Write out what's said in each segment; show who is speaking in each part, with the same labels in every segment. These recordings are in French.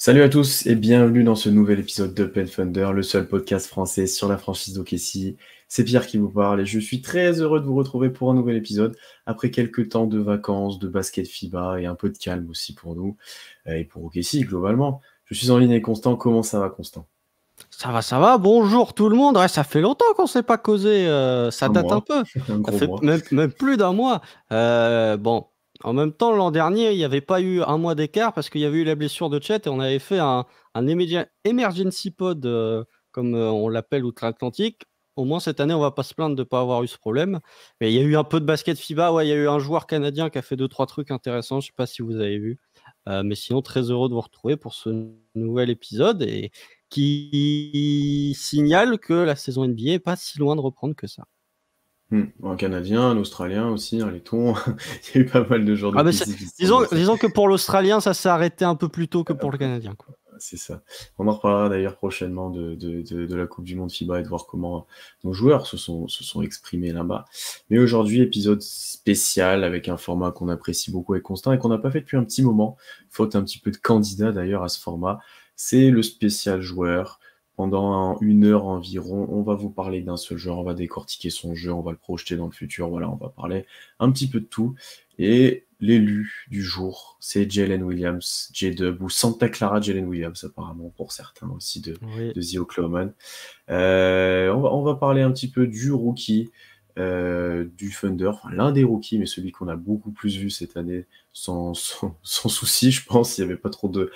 Speaker 1: Salut à tous et bienvenue dans ce nouvel épisode d'Open Thunder, le seul podcast français sur la franchise d'OKC. C'est Pierre qui vous parle et je suis très heureux de vous retrouver pour un nouvel épisode après quelques temps de vacances, de basket FIBA et un peu de calme aussi pour nous et pour OKC globalement. Je suis en ligne avec Constant. Comment ça va, Constant?
Speaker 2: Ça va, bonjour tout le monde. Ouais, ça fait longtemps qu'on ne s'est pas causé, ça
Speaker 1: Un
Speaker 2: date un
Speaker 1: mois,
Speaker 2: peu.
Speaker 1: un
Speaker 2: Ça
Speaker 1: gros
Speaker 2: fait
Speaker 1: mois.
Speaker 2: même plus d'un mois. Bon, en même temps, l'an dernier, il n'y avait pas eu un mois d'écart parce qu'il y avait eu la blessure de Chet et on avait fait un emergency pod, comme on l'appelle outre-Atlantique. Au moins cette année, on va pas se plaindre de ne pas avoir eu ce problème. Mais il y a eu un peu de basket FIBA. Ouais, il y a eu un joueur canadien qui a fait 2-3 trucs intéressants. Je ne sais pas si vous avez vu. Mais sinon, très heureux de vous retrouver pour ce nouvel épisode et qui signale que la saison NBA n'est pas si loin de reprendre que ça.
Speaker 1: Un Canadien, un Australien aussi, un Letton. Il y a eu pas mal de joueurs de PC qui se sont blessés.
Speaker 2: Disons que pour l'Australien, ça s'est arrêté un peu plus tôt que pour le Canadien, quoi.
Speaker 1: C'est ça. On en reparlera d'ailleurs prochainement de la Coupe du Monde FIBA et de voir comment nos joueurs se sont exprimés là-bas. Mais aujourd'hui, épisode spécial avec un format qu'on apprécie beaucoup avec Constant et qu'on n'a pas fait depuis un petit moment. Faute un petit peu de candidats d'ailleurs à ce format. C'est le spécial joueur. Pendant 1 heure environ, on va vous parler d'un seul joueur, on va décortiquer son jeu, on va le projeter dans le futur. Voilà, on va parler un petit peu de tout. Et l'élu du jour, c'est Jalen Williams, J-Dub, ou Santa Clara Jalen Williams, apparemment, pour certains aussi, de The Oklahoma. On va parler un petit peu du rookie du Thunder, enfin, l'un des rookies, mais celui qu'on a beaucoup plus vu cette année, sans souci, je pense, il n'y avait pas trop de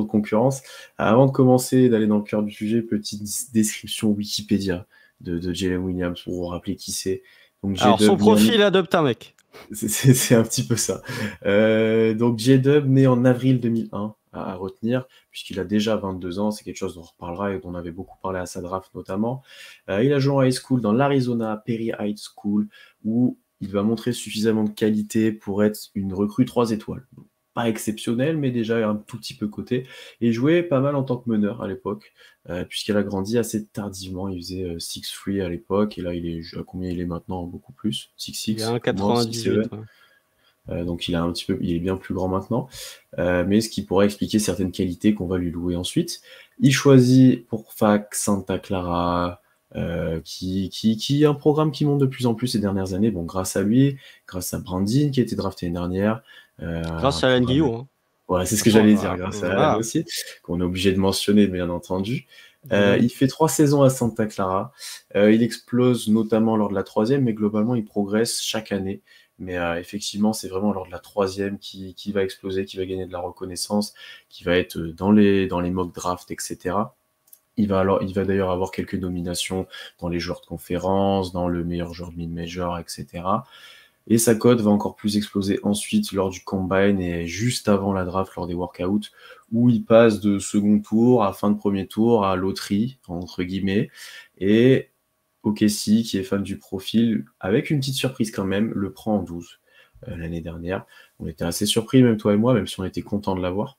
Speaker 1: concurrence. Avant de commencer, d'aller dans le cœur du sujet, petite description Wikipédia de Jalen Williams, pour vous rappeler qui c'est. Donc,
Speaker 2: Alors, son profil adopte un mec.
Speaker 1: C'est un petit peu ça. Donc J-Dub, né en avril 2001, à retenir, puisqu'il a déjà 22 ans, c'est quelque chose dont on reparlera et dont on avait beaucoup parlé à sa draft notamment. Il a joué en high school dans l'Arizona Perry High School, où il va montrer suffisamment de qualité pour être une recrue 3 étoiles. Pas exceptionnel, mais déjà un tout petit peu coté. Et il jouait pas mal en tant que meneur à l'époque, puisqu'il a grandi assez tardivement. Il faisait 6'3 à l'époque, et là, à combien il est maintenant? Beaucoup plus. 6'6,
Speaker 2: il est 1,98.
Speaker 1: donc il est bien plus grand maintenant, mais ce qui pourrait expliquer certaines qualités qu'on va lui louer ensuite. Il choisit pour fac Santa Clara, qui est un programme qui monte de plus en plus ces dernières années. Bon, grâce à lui, grâce à Brandin qui a été drafté l'année dernière.
Speaker 2: Grâce à Alain Guillot.
Speaker 1: Ouais, c'est ce que j'allais dire, grâce à Alan aussi, qu'on est obligé de mentionner, bien entendu. Il fait 3 saisons à Santa Clara. Il explose notamment lors de la 3e, mais globalement, il progresse chaque année. Mais effectivement, c'est vraiment lors de la 3e qui va exploser, qui va gagner de la reconnaissance, qui va être dans les mock drafts, etc. Il va d'ailleurs avoir quelques nominations dans les joueurs de conférence, dans le meilleur joueur de mid-major, etc. Et sa cote va encore plus exploser ensuite lors du combine et juste avant la draft, lors des workouts, où il passe de second tour à fin de premier tour à loterie, entre guillemets. Et OKC, qui est fan du profil, avec une petite surprise quand même, le prend en 12 l'année dernière. On était assez surpris, même toi et moi, même si on était content de l'avoir.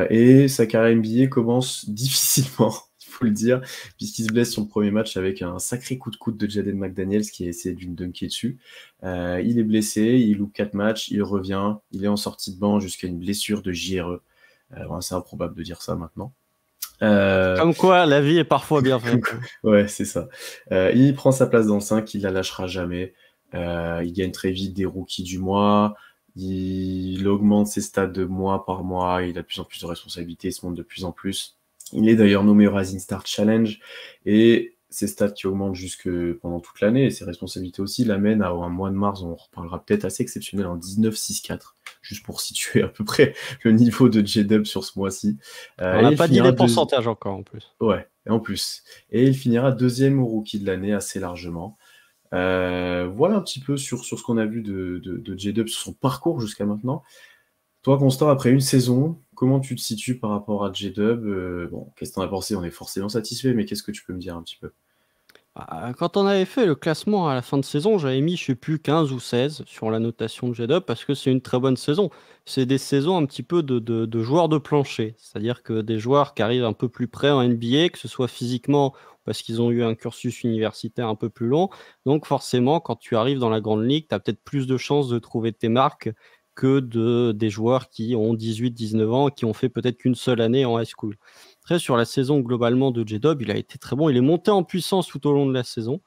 Speaker 1: Et sa carrière NBA commence difficilement, il faut le dire, puisqu'il se blesse sur le premier match avec un sacré coup de coude de Jaden McDaniels qui a essayé d'une dunker dessus. Il est blessé, il loupe 4 matchs, il revient, il est en sortie de banc jusqu'à une blessure de JRE. C'est improbable de dire ça maintenant.
Speaker 2: Comme quoi, la vie est parfois bien faite.
Speaker 1: Ouais, c'est ça. Il prend sa place dans le 5, il la lâchera jamais. Il gagne très vite des rookies du mois. Il augmente ses stats de mois par mois. Il a de plus en plus de responsabilités. Il se montre de plus en plus. Il est d'ailleurs nommé au Rising Star Challenge. Et ses stats qui augmentent jusque pendant toute l'année, et ses responsabilités aussi, l'amènent à un mois de mars, on en reparlera peut-être, assez exceptionnel, en 19-6-4. Juste pour situer à peu près le niveau de J-Dub sur ce mois-ci.
Speaker 2: On n'a pas dit les pourcentages encore en plus.
Speaker 1: Ouais, et en plus. Et il finira 2e au rookie de l'année assez largement. Voilà un petit peu sur ce qu'on a vu de J-Dub, sur son parcours jusqu'à maintenant. Toi, Constant, après une saison, comment tu te situes par rapport à J-Dub? Bon, qu'est-ce que t'en as pensé? On est forcément satisfait, mais qu'est-ce que tu peux me dire un petit peu?
Speaker 2: Quand on avait fait le classement à la fin de saison, j'avais mis, je sais plus, 15 ou 16 sur la notation de J-Dub parce que c'est une très bonne saison. C'est des saisons un petit peu de joueurs de plancher, c'est-à-dire que des joueurs qui arrivent un peu plus près en NBA, que ce soit physiquement parce qu'ils ont eu un cursus universitaire un peu plus long. Donc forcément, quand tu arrives dans la grande ligue, tu as peut-être plus de chances de trouver tes marques que des joueurs qui ont 18-19 ans, qui ont fait peut-être qu'une seule année en high school. Après, sur la saison globalement de J-Dub, il a été très bon. Il est monté en puissance tout au long de la saison.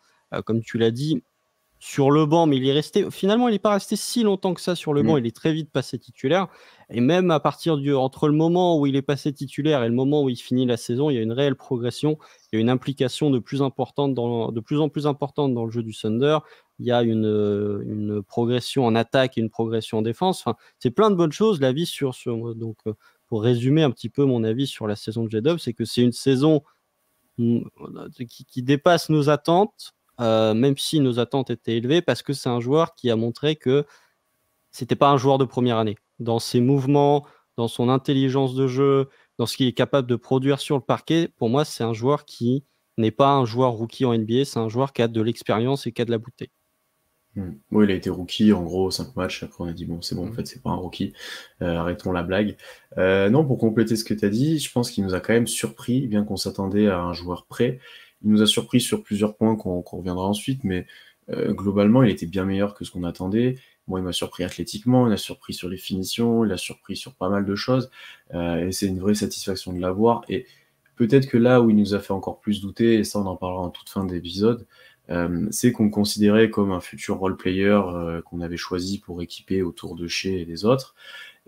Speaker 2: Comme tu l'as dit, sur le banc, mais il est resté. Finalement, il n'est pas resté si longtemps que ça sur le banc. Il est très vite passé titulaire. Et même à partir entre le moment où il est passé titulaire et le moment où il finit la saison, il y a une réelle progression. Il y a une implication de plus en plus importante dans le jeu du Thunder. Il y a une progression en attaque et une progression en défense. Enfin, c'est plein de bonnes choses. La vie donc, pour résumer un petit peu mon avis sur la saison de J-Dub, c'est que c'est une saison qui dépasse nos attentes. Même si nos attentes étaient élevées, parce que c'est un joueur qui a montré que c'était pas un joueur de première année. Dans ses mouvements, dans son intelligence de jeu, dans ce qu'il est capable de produire sur le parquet, pour moi, c'est un joueur qui n'est pas un joueur rookie en NBA, c'est un joueur qui a de l'expérience et qui a de la bouteille.
Speaker 1: Oui, il a été rookie, en gros, 5 matchs. Après, on a dit, bon, c'est bon, en fait, c'est pas un rookie. Arrêtons la blague. Non, pour compléter ce que tu as dit, je pense qu'il nous a quand même surpris, bien qu'on s'attendait à un joueur prêt. Il nous a surpris sur plusieurs points qu'on reviendra ensuite, mais globalement, il était bien meilleur que ce qu'on attendait. Moi, il m'a surpris athlétiquement, il a surpris sur les finitions, il a surpris sur pas mal de choses. Et c'est une vraie satisfaction de l'avoir. Et peut-être que là où il nous a fait encore plus douter, et ça, on en parlera en toute fin d'épisode, c'est qu'on le considérait comme un futur role-player qu'on avait choisi pour équiper autour de Shai et des autres,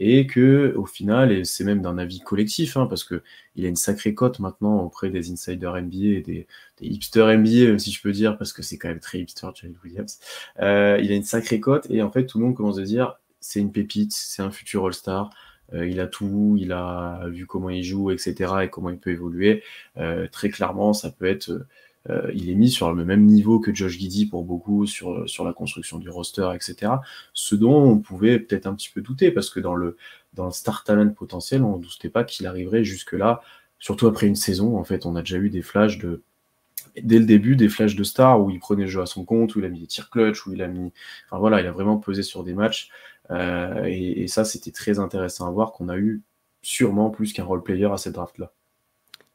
Speaker 1: et que au final, et c'est même d'un avis collectif, parce que il a une sacrée cote maintenant auprès des insiders NBA et des hipsters NBA, si je peux dire, parce que c'est quand même très hipster, Jalen Williams. Il a une sacrée cote, et en fait, tout le monde commence à dire, c'est une pépite, c'est un futur All-Star. Il a tout, il a vu comment il joue, etc., et comment il peut évoluer. Très clairement, ça peut être il est mis sur le même niveau que Josh Giddey pour beaucoup sur la construction du roster, etc. Ce dont on pouvait peut-être un petit peu douter, parce que dans le star talent potentiel, on ne doutait pas qu'il arriverait jusque-là, surtout après une saison. En fait, on a déjà eu des flashs dès le début, des flashs de star où il prenait le jeu à son compte, où il a mis des tirs clutch, où il a mis... Enfin voilà, il a vraiment pesé sur des matchs. Et ça, c'était très intéressant à voir, qu'on a eu sûrement plus qu'un role-player à cette draft-là.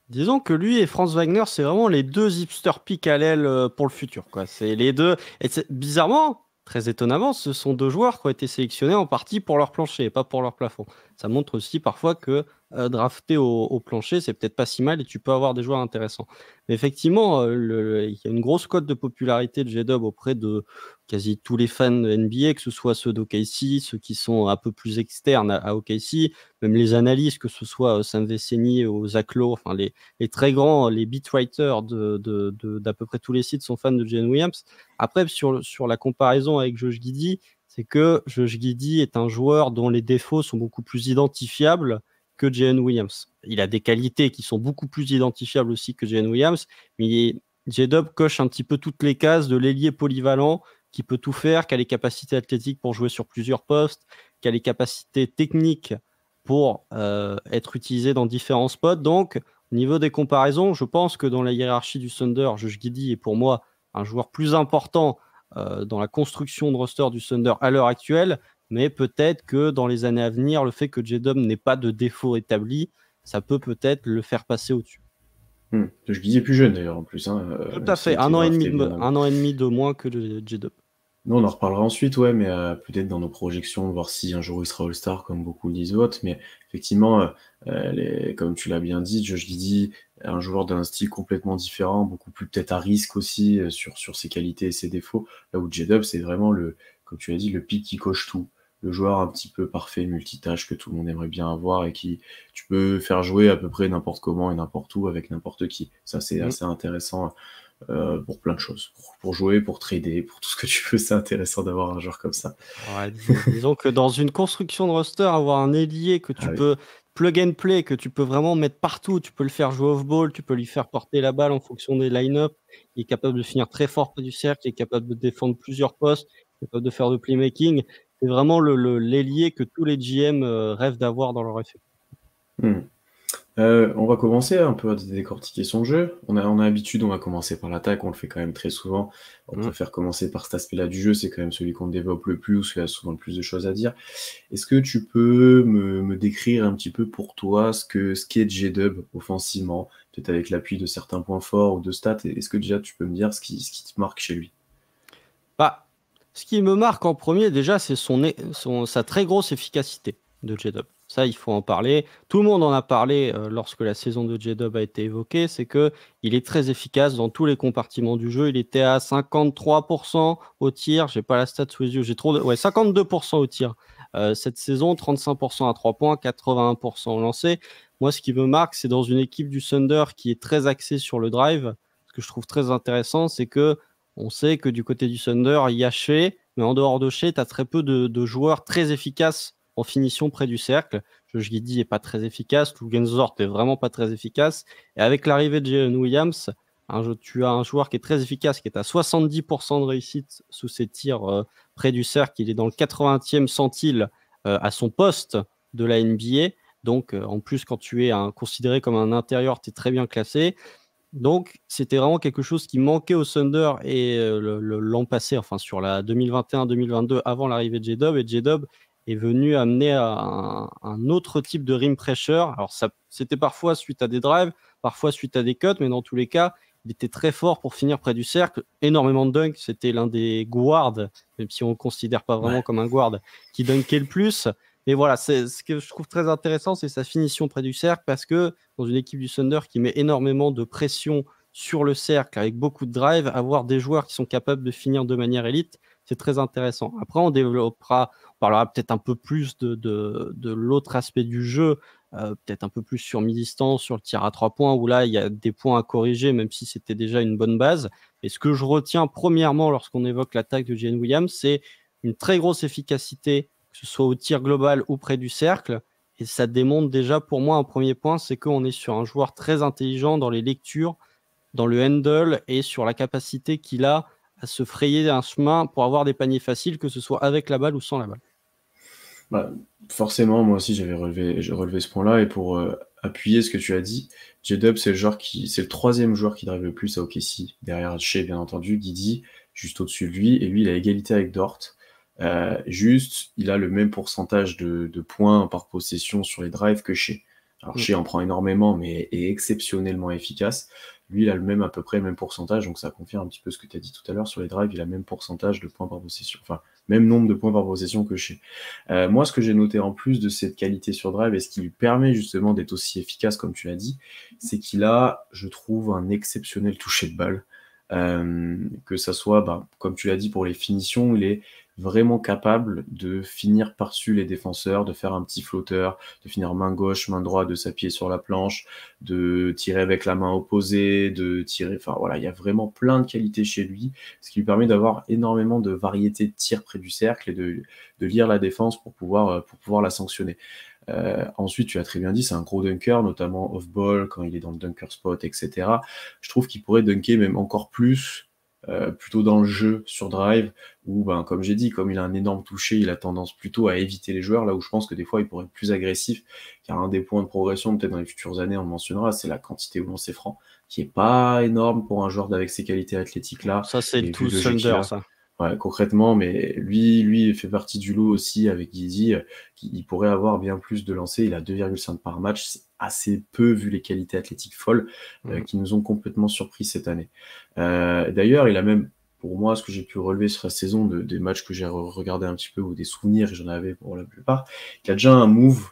Speaker 2: Disons que lui et Franz Wagner, c'est vraiment les deux hipster pick à l'aile pour le futur, quoi. C'est les deux. Et bizarrement, très étonnamment, ce sont deux joueurs qui ont été sélectionnés en partie pour leur plancher et pas pour leur plafond. Ça montre aussi parfois que drafter au plancher, c'est peut-être pas si mal et tu peux avoir des joueurs intéressants. Mais effectivement, il y a une grosse cote de popularité de J-Dub auprès de quasi tous les fans de NBA, que ce soit ceux d'OKC, ceux qui sont un peu plus externes à OKC, même les analystes, que ce soit Sam Vecenie ou Zach Lowe, enfin les très grands, les beatwriters d'à peu près tous les sites sont fans de Jalen Williams. Après, sur la comparaison avec Josh Giddey, c'est que Josh Giddey est un joueur dont les défauts sont beaucoup plus identifiables que Jalen Williams. Il a des qualités qui sont beaucoup plus identifiables aussi que Jalen Williams, mais J-Dub coche un petit peu toutes les cases de l'ailier polyvalent qui peut tout faire, qui a les capacités athlétiques pour jouer sur plusieurs postes, qui a les capacités techniques pour être utilisé dans différents spots. Donc, au niveau des comparaisons, je pense que dans la hiérarchie du Thunder, Josh Giddey est pour moi un joueur plus important dans la construction de roster du Thunder à l'heure actuelle, mais peut-être que dans les années à venir, le fait que J-Dub n'ait pas de défaut établi, ça peut-être le faire passer au-dessus.
Speaker 1: Josh Giddey est plus jeune d'ailleurs en plus.
Speaker 2: Tout à fait, un an et demi de moins que J-Dub.
Speaker 1: Nous, on en reparlera ensuite, ouais, mais peut-être dans nos projections, voir si un jour il sera All-Star, comme beaucoup le disent autres. Mais effectivement, comme tu l'as bien dit, Josh Giddey, un joueur d'un style complètement différent, beaucoup plus peut-être à risque aussi sur ses qualités et ses défauts. Là où J-Dub, c'est vraiment comme tu l'as dit, le pic qui coche tout. Le joueur un petit peu parfait, multitâche, que tout le monde aimerait bien avoir et qui tu peux faire jouer à peu près n'importe comment et n'importe où avec n'importe qui. Ça, c'est assez intéressant. Pour plein de choses, pour jouer, pour trader, pour tout ce que tu veux, c'est intéressant d'avoir un joueur comme ça.
Speaker 2: Ouais, disons que dans une construction de roster, avoir un ailier que tu peux plug and play, que tu peux vraiment mettre partout, tu peux le faire jouer off-ball, tu peux lui faire porter la balle en fonction des line-up, il est capable de finir très fort près du cercle, il est capable de défendre plusieurs postes, il est capable de faire de playmaking. C'est vraiment l'ailier que tous les GM rêvent d'avoir dans leur effet.
Speaker 1: On va commencer un peu à décortiquer son jeu. On a l'habitude, on va commencer par l'attaque, on le fait quand même très souvent. On préfère commencer par cet aspect-là du jeu, c'est quand même celui qu'on développe le plus, où il y a souvent le plus de choses à dire. Est-ce que tu peux me décrire un petit peu pour toi ce qu'est J-Dub offensivement, peut-être avec l'appui de certains points forts ou de stats? Est-ce que déjà tu peux me dire ce qui te marque chez lui?
Speaker 2: Ce qui me marque en premier, déjà, c'est sa très grosse efficacité de J-Dub. Ça, il faut en parler. Tout le monde en a parlé lorsque la saison de J-Dub a été évoquée. C'est que il est très efficace dans tous les compartiments du jeu. Il était à 53% au tir. J'ai pas la stat sous les yeux. J'ai trop de... Ouais, 52% au tir. Cette saison, 35% à 3 points, 81% au lancer. Moi, ce qui me marque, c'est dans une équipe du Thunder qui est très axée sur le drive. Ce que je trouve très intéressant, c'est que on sait que du côté du Thunder, il y a Shea, mais en dehors de Shea, tu as très peu de joueurs très efficaces en finition près du cercle. Josh Giddey n'est pas très efficace, Lou Genzort n'est vraiment pas très efficace. Et avec l'arrivée de Jalen Williams, tu as un joueur qui est très efficace, qui est à 70% de réussite sous ses tirs près du cercle. Il est dans le 80e centile à son poste de la NBA. Donc, en plus, quand tu es considéré comme un intérieur, tu es très bien classé. Donc, c'était vraiment quelque chose qui manquait au Thunder et l'an passé, enfin sur la 2021-2022, avant l'arrivée de J-Dub. Et J-Dub est venu amener un autre type de rim pressure. Alors, c'était parfois suite à des drives, parfois suite à des cuts, mais dans tous les cas, il était très fort pour finir près du cercle. Énormément de dunks. C'était l'un des guards, même si on ne le considère pas vraiment comme un guard, qui dunkait le plus. Mais voilà, ce que je trouve très intéressant, c'est sa finition près du cercle, parce que dans une équipe du Thunder qui met énormément de pression sur le cercle avec beaucoup de drive, avoir des joueurs qui sont capables de finir de manière élite, c'est très intéressant. Après, on parlera peut-être un peu plus de l'autre aspect du jeu, peut-être un peu plus sur mi-distance, sur le tir à 3 points, où là, il y a des points à corriger, même si c'était déjà une bonne base. Et ce que je retiens premièrement lorsqu'on évoque l'attaque de Jalen Williams, c'est une très grosse efficacité, que ce soit au tir global ou près du cercle. Et ça démontre déjà pour moi un premier point, c'est qu'on est sur un joueur très intelligent dans les lectures, dans le handle et sur la capacité qu'il a à se frayer un chemin pour avoir des paniers faciles, que ce soit avec la balle ou sans la balle.
Speaker 1: Bah, forcément, moi aussi j'ai relevé ce point-là, et pour appuyer ce que tu as dit, J-Dub c'est le troisième joueur qui drive le plus à OKC, derrière Shea bien entendu, Giddey juste au-dessus de lui, et lui il a égalité avec Dort. Juste, il a le même pourcentage de points par possession sur les drives que Shea. Alors Shea en prend énormément, mais est exceptionnellement efficace. Lui, il a à peu près le même pourcentage, donc ça confirme un petit peu ce que tu as dit tout à l'heure sur les drives, il a le même pourcentage de points par possession, enfin, même nombre de points par possession que Shea. Moi, ce que j'ai noté en plus de cette qualité sur drive, et ce qui lui permet justement d'être aussi efficace, comme tu l'as dit, c'est qu'il a, je trouve, un exceptionnel toucher de balle. Que ça soit, comme tu l'as dit, pour les finitions, il est vraiment capable de finir par-dessus les défenseurs, de faire un petit flotteur, de finir main gauche, main droite, de s'appuyer sur la planche, de tirer avec la main opposée, de tirer... Enfin voilà, il y a vraiment plein de qualités chez lui, ce qui lui permet d'avoir énormément de variété de tirs près du cercle et de lire la défense pour pouvoir la sanctionner. Ensuite, tu as très bien dit, c'est un gros dunker, notamment off-ball, quand il est dans le dunker spot, etc. Je trouve qu'il pourrait dunker même encore plus, plutôt dans le jeu, sur drive, où, comme j'ai dit, comme il a un énorme toucher, il a tendance plutôt à éviter les joueurs, là où je pense que des fois, il pourrait être plus agressif, car un des points de progression, peut-être dans les futures années, on le mentionnera, c'est la quantité au lancer franc, qui est pas énorme pour un joueur avec ces qualités athlétiques-là.
Speaker 2: Ça, c'est
Speaker 1: Et
Speaker 2: tout
Speaker 1: vu le jeu qu'il
Speaker 2: Thunder,
Speaker 1: a,
Speaker 2: ça.
Speaker 1: ouais, concrètement, mais lui il fait partie du lot aussi avec Giddey, il pourrait avoir bien plus de lancers, il a 2,5 par match, c'est assez peu vu les qualités athlétiques folles qui nous ont complètement surpris cette année. D'ailleurs, il a même, pour moi, ce que j'ai pu relever sur la saison des matchs que j'ai regardé un petit peu, ou des souvenirs, j'en avais pour la plupart, il a déjà un move,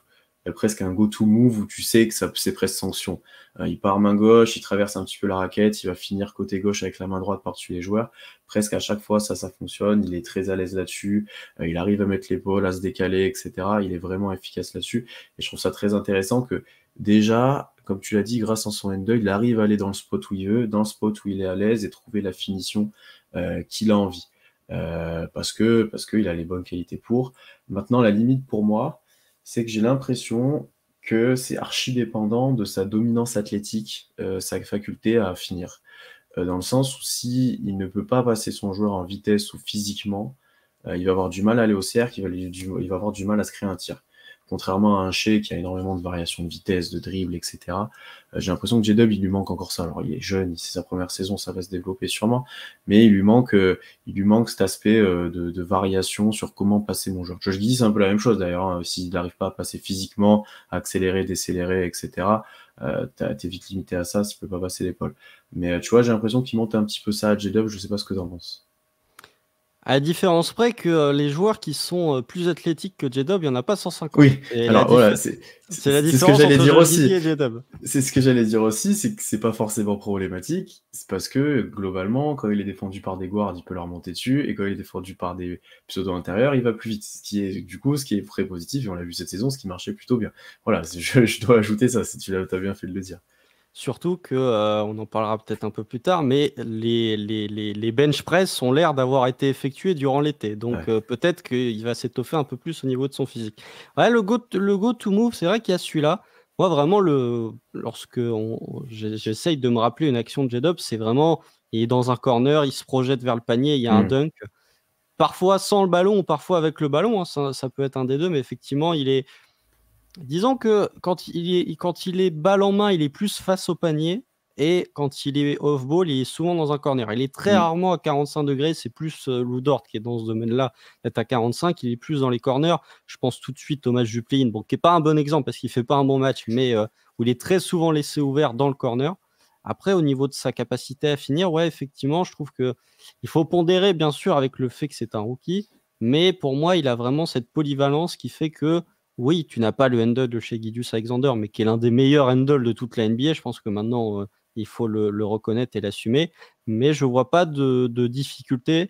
Speaker 1: presque un go-to move où tu sais que c'est presque sanction. Il part main gauche, il traverse un petit peu la raquette, il va finir côté gauche avec la main droite par-dessus les joueurs. Presque à chaque fois, ça fonctionne. Il est très à l'aise là-dessus. Il arrive à mettre l'épaule, à se décaler, etc. Il est vraiment efficace là-dessus. Et je trouve ça très intéressant que déjà, comme tu l'as dit, grâce à son handle, il arrive à aller dans le spot où il veut, dans le spot où il est à l'aise et trouver la finition qu'il a envie. Parce qu'il a les bonnes qualités pour. Maintenant, la limite pour moi, c'est que j'ai l'impression que c'est archi dépendant de sa dominance athlétique, sa faculté à finir. Dans le sens où si il ne peut pas passer son joueur en vitesse ou physiquement, il va avoir du mal à aller au cercle, il va avoir du mal à se créer un tir. Contrairement à un Shea qui a énormément de variations de vitesse, de dribble, etc. J'ai l'impression que J-Dub, il lui manque encore ça. Alors il est jeune, c'est sa première saison, ça va se développer sûrement, mais il lui manque cet aspect de variation sur comment passer mon joueur. Je dis c'est un peu la même chose d'ailleurs, hein. S'il n'arrive pas à passer physiquement, à accélérer, décélérer, etc., t'es vite limité à ça, s'il peut pas passer l'épaule. Mais tu vois, j'ai l'impression qu'il monte un petit peu ça à J-Dub, je sais pas ce que t'en penses.
Speaker 2: À la différence près que les joueurs qui sont plus athlétiques que J-Dub, il n'y en a pas 150.
Speaker 1: Oui, alors voilà,
Speaker 2: C'est la
Speaker 1: c'est ce que
Speaker 2: différence
Speaker 1: j'allais
Speaker 2: entre
Speaker 1: dire
Speaker 2: Josh Giddey
Speaker 1: aussi.
Speaker 2: et J-Dub.
Speaker 1: C'est ce que j'allais dire aussi, c'est que c'est pas forcément problématique. C'est parce que globalement, quand il est défendu par des guards, il peut leur monter dessus, et quand il est défendu par des pseudo-intérieurs, il va plus vite. Ce qui est très positif, et on l'a vu cette saison, ce qui marchait plutôt bien. Voilà, je dois ajouter ça, si tu as bien fait de le dire.
Speaker 2: Surtout que, on en parlera peut-être un peu plus tard, mais les bench press ont l'air d'avoir été effectués durant l'été. Donc
Speaker 1: Ouais.
Speaker 2: peut-être qu'il va s'étoffer un peu plus au niveau de son physique. Ouais, le go to move, c'est vrai qu'il y a celui-là. Moi, vraiment, lorsque j'essaye de me rappeler une action de J-Dub, c'est vraiment, il est dans un corner, il se projette vers le panier, il y a un dunk. Parfois sans le ballon ou parfois avec le ballon, hein, ça peut être un des deux, mais effectivement, disons que quand il est balle en main, il est plus face au panier, et quand il est off-ball, il est souvent dans un corner. Il est très rarement à 45 degrés, c'est plus Lou Dort qui est dans ce domaine-là, d'être à 45, il est plus dans les corners. Je pense tout de suite au match du play-in, bon, qui n'est pas un bon exemple parce qu'il ne fait pas un bon match, mais où il est très souvent laissé ouvert dans le corner. Après, au niveau de sa capacité à finir, ouais, effectivement, je trouve qu'il faut pondérer, bien sûr, avec le fait que c'est un rookie, mais pour moi, il a vraiment cette polyvalence qui fait que oui, tu n'as pas le handle de chez Gilgeous Alexander, mais qui est l'un des meilleurs handles de toute la NBA. Je pense que maintenant, il faut le reconnaître et l'assumer. Mais je ne vois pas de difficulté.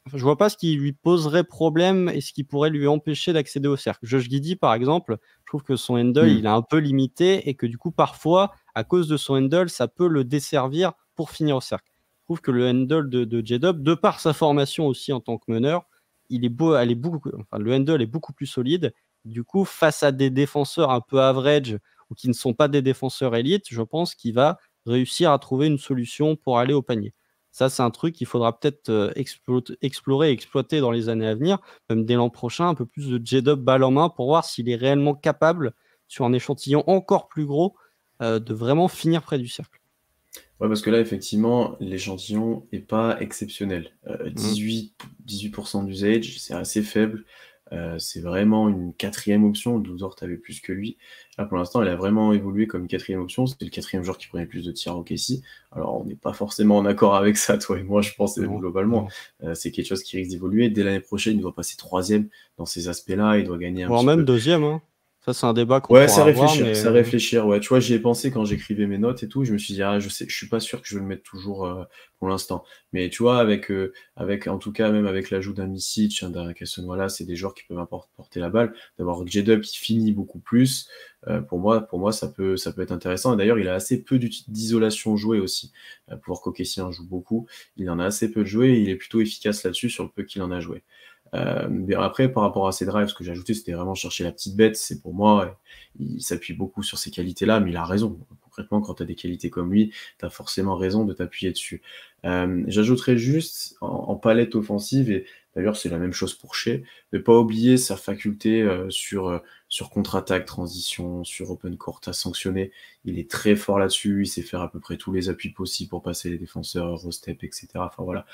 Speaker 2: Enfin, je ne vois pas ce qui lui poserait problème et ce qui pourrait lui empêcher d'accéder au cercle. Josh Giddey, par exemple, je trouve que son handle, il est un peu limité et que du coup, parfois, à cause de son handle, ça peut le desservir pour finir au cercle. Je trouve que le handle de J-Dub, de par sa formation aussi en tant que meneur, le handle est beaucoup plus solide. Du coup, face à des défenseurs un peu average ou qui ne sont pas des défenseurs élites, je pense qu'il va réussir à trouver une solution pour aller au panier. Ça, c'est un truc qu'il faudra peut-être explorer et exploiter dans les années à venir, même dès l'an prochain, un peu plus de J-Dub balle en main pour voir s'il est réellement capable, sur un échantillon encore plus gros, de vraiment finir près du cercle.
Speaker 1: Ouais, parce que là, effectivement, l'échantillon n'est pas exceptionnel. 18% d'usage, c'est assez faible. C'est vraiment une quatrième option. Lou Dort avait plus que lui. Là, pour l'instant, il a vraiment évolué comme quatrième option. C'était le quatrième joueur qui prenait plus de tirs au KC. Alors, on n'est pas forcément en accord avec ça, toi et moi, je pense, globalement. C'est quelque chose qui risque d'évoluer. Dès l'année prochaine, il doit passer troisième dans ces aspects-là. Il doit gagner un
Speaker 2: Voire
Speaker 1: petit
Speaker 2: même
Speaker 1: peu.
Speaker 2: deuxième, hein. Ça, c'est un débat qu'on
Speaker 1: Ouais,
Speaker 2: pourra avoir, mais
Speaker 1: c'est réfléchir, ouais. Tu vois, j'y ai pensé quand j'écrivais mes notes et tout. Je me suis dit, ah, je suis pas sûr que je vais le mettre toujours pour l'instant. Mais tu vois, en tout cas, même avec l'ajout d'un Micic, d'un Cason, voilà, c'est des joueurs qui peuvent porter la balle. D'avoir J-Dub qui finit beaucoup plus, pour moi, ça peut être intéressant. Et d'ailleurs, il a assez peu d'isolation jouée aussi. Pour voir qu'OKC en joue beaucoup, il en a assez peu de joué et il est plutôt efficace là-dessus sur le peu qu'il en a joué. Mais après, par rapport à ses drives, ce que j'ai ajouté, c'était vraiment chercher la petite bête. C'est pour moi, il s'appuie beaucoup sur ces qualités-là, mais il a raison. Concrètement, quand tu as des qualités comme lui, tu as forcément raison de t'appuyer dessus. J'ajouterais juste en palette offensive, et d'ailleurs c'est la même chose pour Shea, de ne pas oublier sa faculté sur contre-attaque, transition, sur open court à sanctionner. Il est très fort là-dessus, il sait faire à peu près tous les appuis possibles pour passer les défenseurs, Eurostep, etc. Enfin voilà,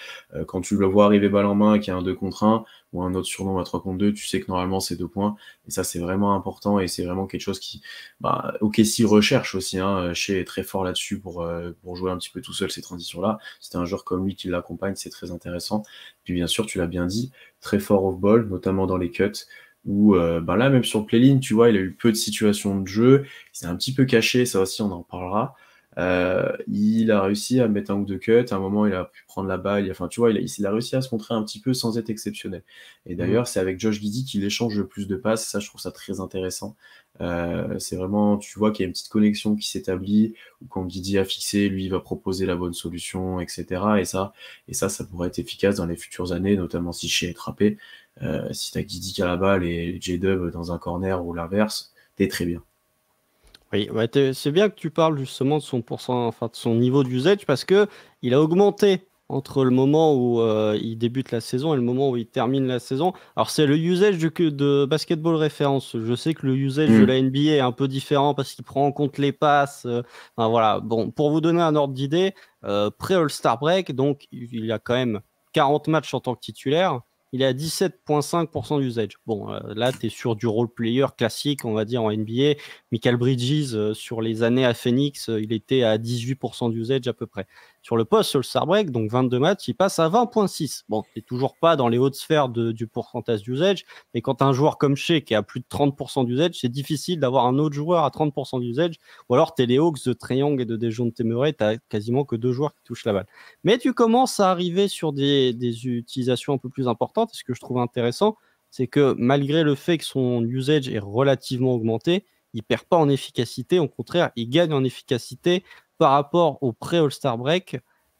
Speaker 1: quand tu le vois arriver balle en main, qu'il y a un 2 contre 1, ou un autre surnom à 3 contre 2, tu sais que normalement c'est 2 points, et ça c'est vraiment important, et c'est vraiment quelque chose qui, OKC recherche aussi, hein. Shea est très fort là-dessus pour jouer un petit peu tout seul ces transitions-là. C'est un joueur comme lui qui l'accompagne, c'est très intéressant. Puis bien sûr, tu l'as bien dit, très fort off-ball, notamment dans les cuts, où là, même sur le play-in, tu vois, il a eu peu de situations de jeu, il s'est un petit peu caché, ça aussi on en parlera. Il a réussi à mettre un ou deux cuts, à un moment il a pu prendre la balle, enfin tu vois, il a réussi à se montrer un petit peu sans être exceptionnel. Et d'ailleurs, c'est avec Josh Giddey qu'il échange le plus de passes, ça je trouve ça très intéressant. C'est vraiment, tu vois qu'il y a une petite connexion qui s'établit, où quand Giddey a fixé, lui il va proposer la bonne solution, etc. Et ça pourrait être efficace dans les futures années, notamment si Shea est trappé. Si t'as Giddey qui a la balle et J-Dub dans un corner ou l'inverse, t'es très bien.
Speaker 2: Oui, ouais, c'est bien que tu parles justement de de son niveau d'usage, parce que il a augmenté entre le moment où il débute la saison et le moment où il termine la saison. Alors c'est le usage de Basketball Référence. Je sais que le usage de la NBA est un peu différent parce qu'il prend en compte les passes. Enfin, voilà. Bon, pour vous donner un ordre d'idée, pré All-Star Break, donc il a quand même 40 matchs en tant que titulaire. il est à 17,5% d'usage. Bon, là, tu es sur du role player classique, on va dire, en NBA. Michael Bridges, sur les années à Phoenix, il était à 18% d'usage à peu près. Sur le post All-Star Break, donc 22 matchs, il passe à 20,6. Bon, tu n'es toujours pas dans les hautes sphères du pourcentage d'usage, mais quand tu as un joueur comme Shea qui a plus de 30% d'usage, c'est difficile d'avoir un autre joueur à 30% d'usage. Ou alors, tu es les Hawks de Trae Young et de DeJounte Murray, tu as quasiment que 2 joueurs qui touchent la balle. Mais tu commences à arriver sur des utilisations un peu plus importantes. Et ce que je trouve intéressant, c'est que malgré le fait que son usage est relativement augmenté, il ne perd pas en efficacité. Au contraire, il gagne en efficacité par rapport au pré-All-Star Break,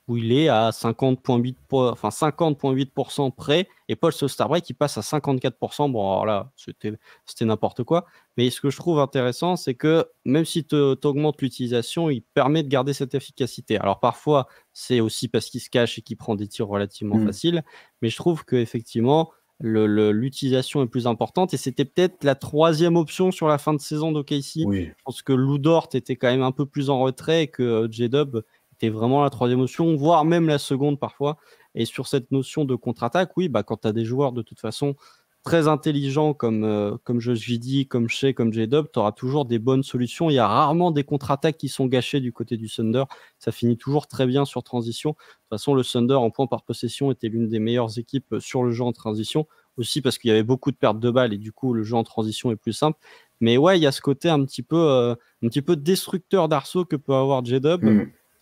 Speaker 2: où il est à 50,8% prêt, et post-All-Star Break, il passe à 54%. Bon, alors là, c'était n'importe quoi. Mais ce que je trouve intéressant, c'est que même si tu augmentes l'utilisation, il permet de garder cette efficacité. Alors parfois, c'est aussi parce qu'il se cache et qu'il prend des tirs relativement faciles, mais je trouve qu'effectivement, l'utilisation est plus importante, et c'était peut-être la 3e option sur la fin de saison d'OKC.
Speaker 1: Oui.
Speaker 2: Je pense que Lou Dort était quand même un peu plus en retrait et que J-Dub était vraiment la 3e option, voire même la seconde parfois. Et sur cette notion de contre-attaque, oui, quand tu as des joueurs de toute façon très intelligents comme Josh Giddey, comme Shea, comme J-Dub, tu auras toujours des bonnes solutions. Il y a rarement des contre-attaques qui sont gâchées du côté du Thunder. Ça finit toujours très bien sur transition. De toute façon, le Thunder en points par possession était l'une des meilleures équipes sur le jeu en transition, aussi parce qu'il y avait beaucoup de pertes de balles et du coup le jeu en transition est plus simple. Mais ouais, il y a ce côté un petit peu destructeur d'arceau que peut avoir J-Dub,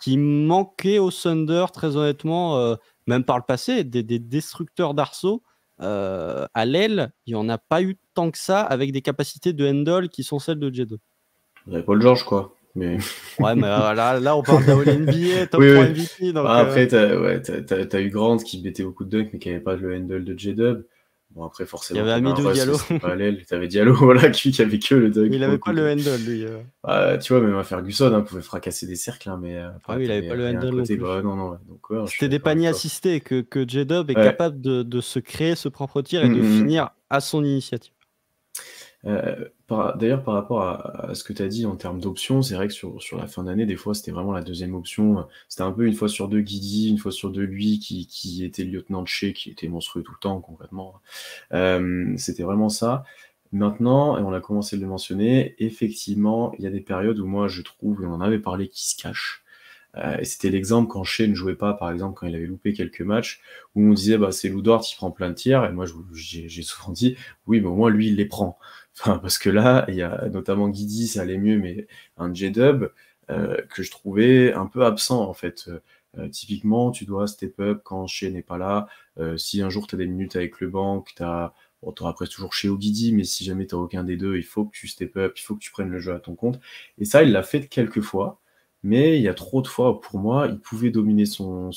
Speaker 2: qui manquait au Thunder, très honnêtement, même par le passé, des destructeurs d'arceau. À l'aile, il n'y en a pas eu tant que ça, avec des capacités de handle qui sont celles de J-Dub.
Speaker 1: Vous avez Paul George, quoi. Mais...
Speaker 2: ouais, mais là, on parle d'All NBA, top
Speaker 1: oui,
Speaker 2: 3
Speaker 1: oui.
Speaker 2: MVP. Donc,
Speaker 1: après, t'as eu Grant qui mettait beaucoup de dunks, mais qui n'avait pas le handle de J-Dub. Bon, après, forcément,
Speaker 2: il y avait Amidou Diallo.
Speaker 1: Pas à l'aile. T'avais Diallo, voilà, qui avait que le dunk.
Speaker 2: Il n'avait pas le handle, lui.
Speaker 1: Tu vois, même à Ferguson, pouvait fracasser des cercles, hein, mais
Speaker 2: il n'avait pas le handle non plus.
Speaker 1: Non. Donc,
Speaker 2: c'était des paniers assistés que J-Dub est capable de se créer ce propre tir et de finir à son initiative.
Speaker 1: D'ailleurs, par rapport à ce que tu as dit en termes d'options, c'est vrai que sur la fin d'année, des fois, c'était vraiment la 2e option. C'était un peu une fois sur 2 Giddey, une fois sur 2 lui qui était lieutenant de Shea, qui était monstrueux tout le temps, concrètement. C'était vraiment ça. Maintenant, et on a commencé à le mentionner, effectivement, il y a des périodes où moi, je trouve, et on en avait parlé, qui se cachent. Et c'était l'exemple quand Shea ne jouait pas, par exemple, quand il avait loupé quelques matchs, où on disait, c'est Lou Dort qui prend plein de tirs, et moi, j'ai souvent dit, oui, mais au moins, lui, il les prend. Enfin, parce que là, il y a notamment Giddey, ça allait mieux, mais un J-Dub que je trouvais un peu absent, en fait. Typiquement, tu dois step up quand Shea n'est pas là. Si un jour, tu as des minutes avec le banc, tu auras presque toujours Shea ou Giddey, mais si jamais tu n'as aucun des deux, il faut que tu step up, il faut que tu prennes le jeu à ton compte. Et ça, il l'a fait quelques fois. Mais il y a trop de fois où, pour moi, il pouvait dominer son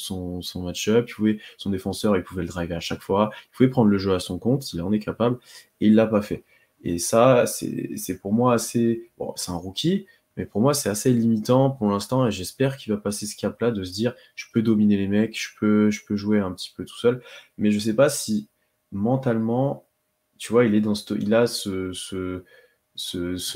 Speaker 1: match-up, son défenseur, il pouvait le driver à chaque fois, il pouvait prendre le jeu à son compte, il en est capable, et il l'a pas fait. Et ça, c'est pour moi assez... Bon, c'est un rookie, mais pour moi, c'est assez limitant pour l'instant, et j'espère qu'il va passer ce cap-là de se dire, je peux dominer les mecs, je peux jouer un petit peu tout seul, mais je sais pas si, mentalement, tu vois, il a ce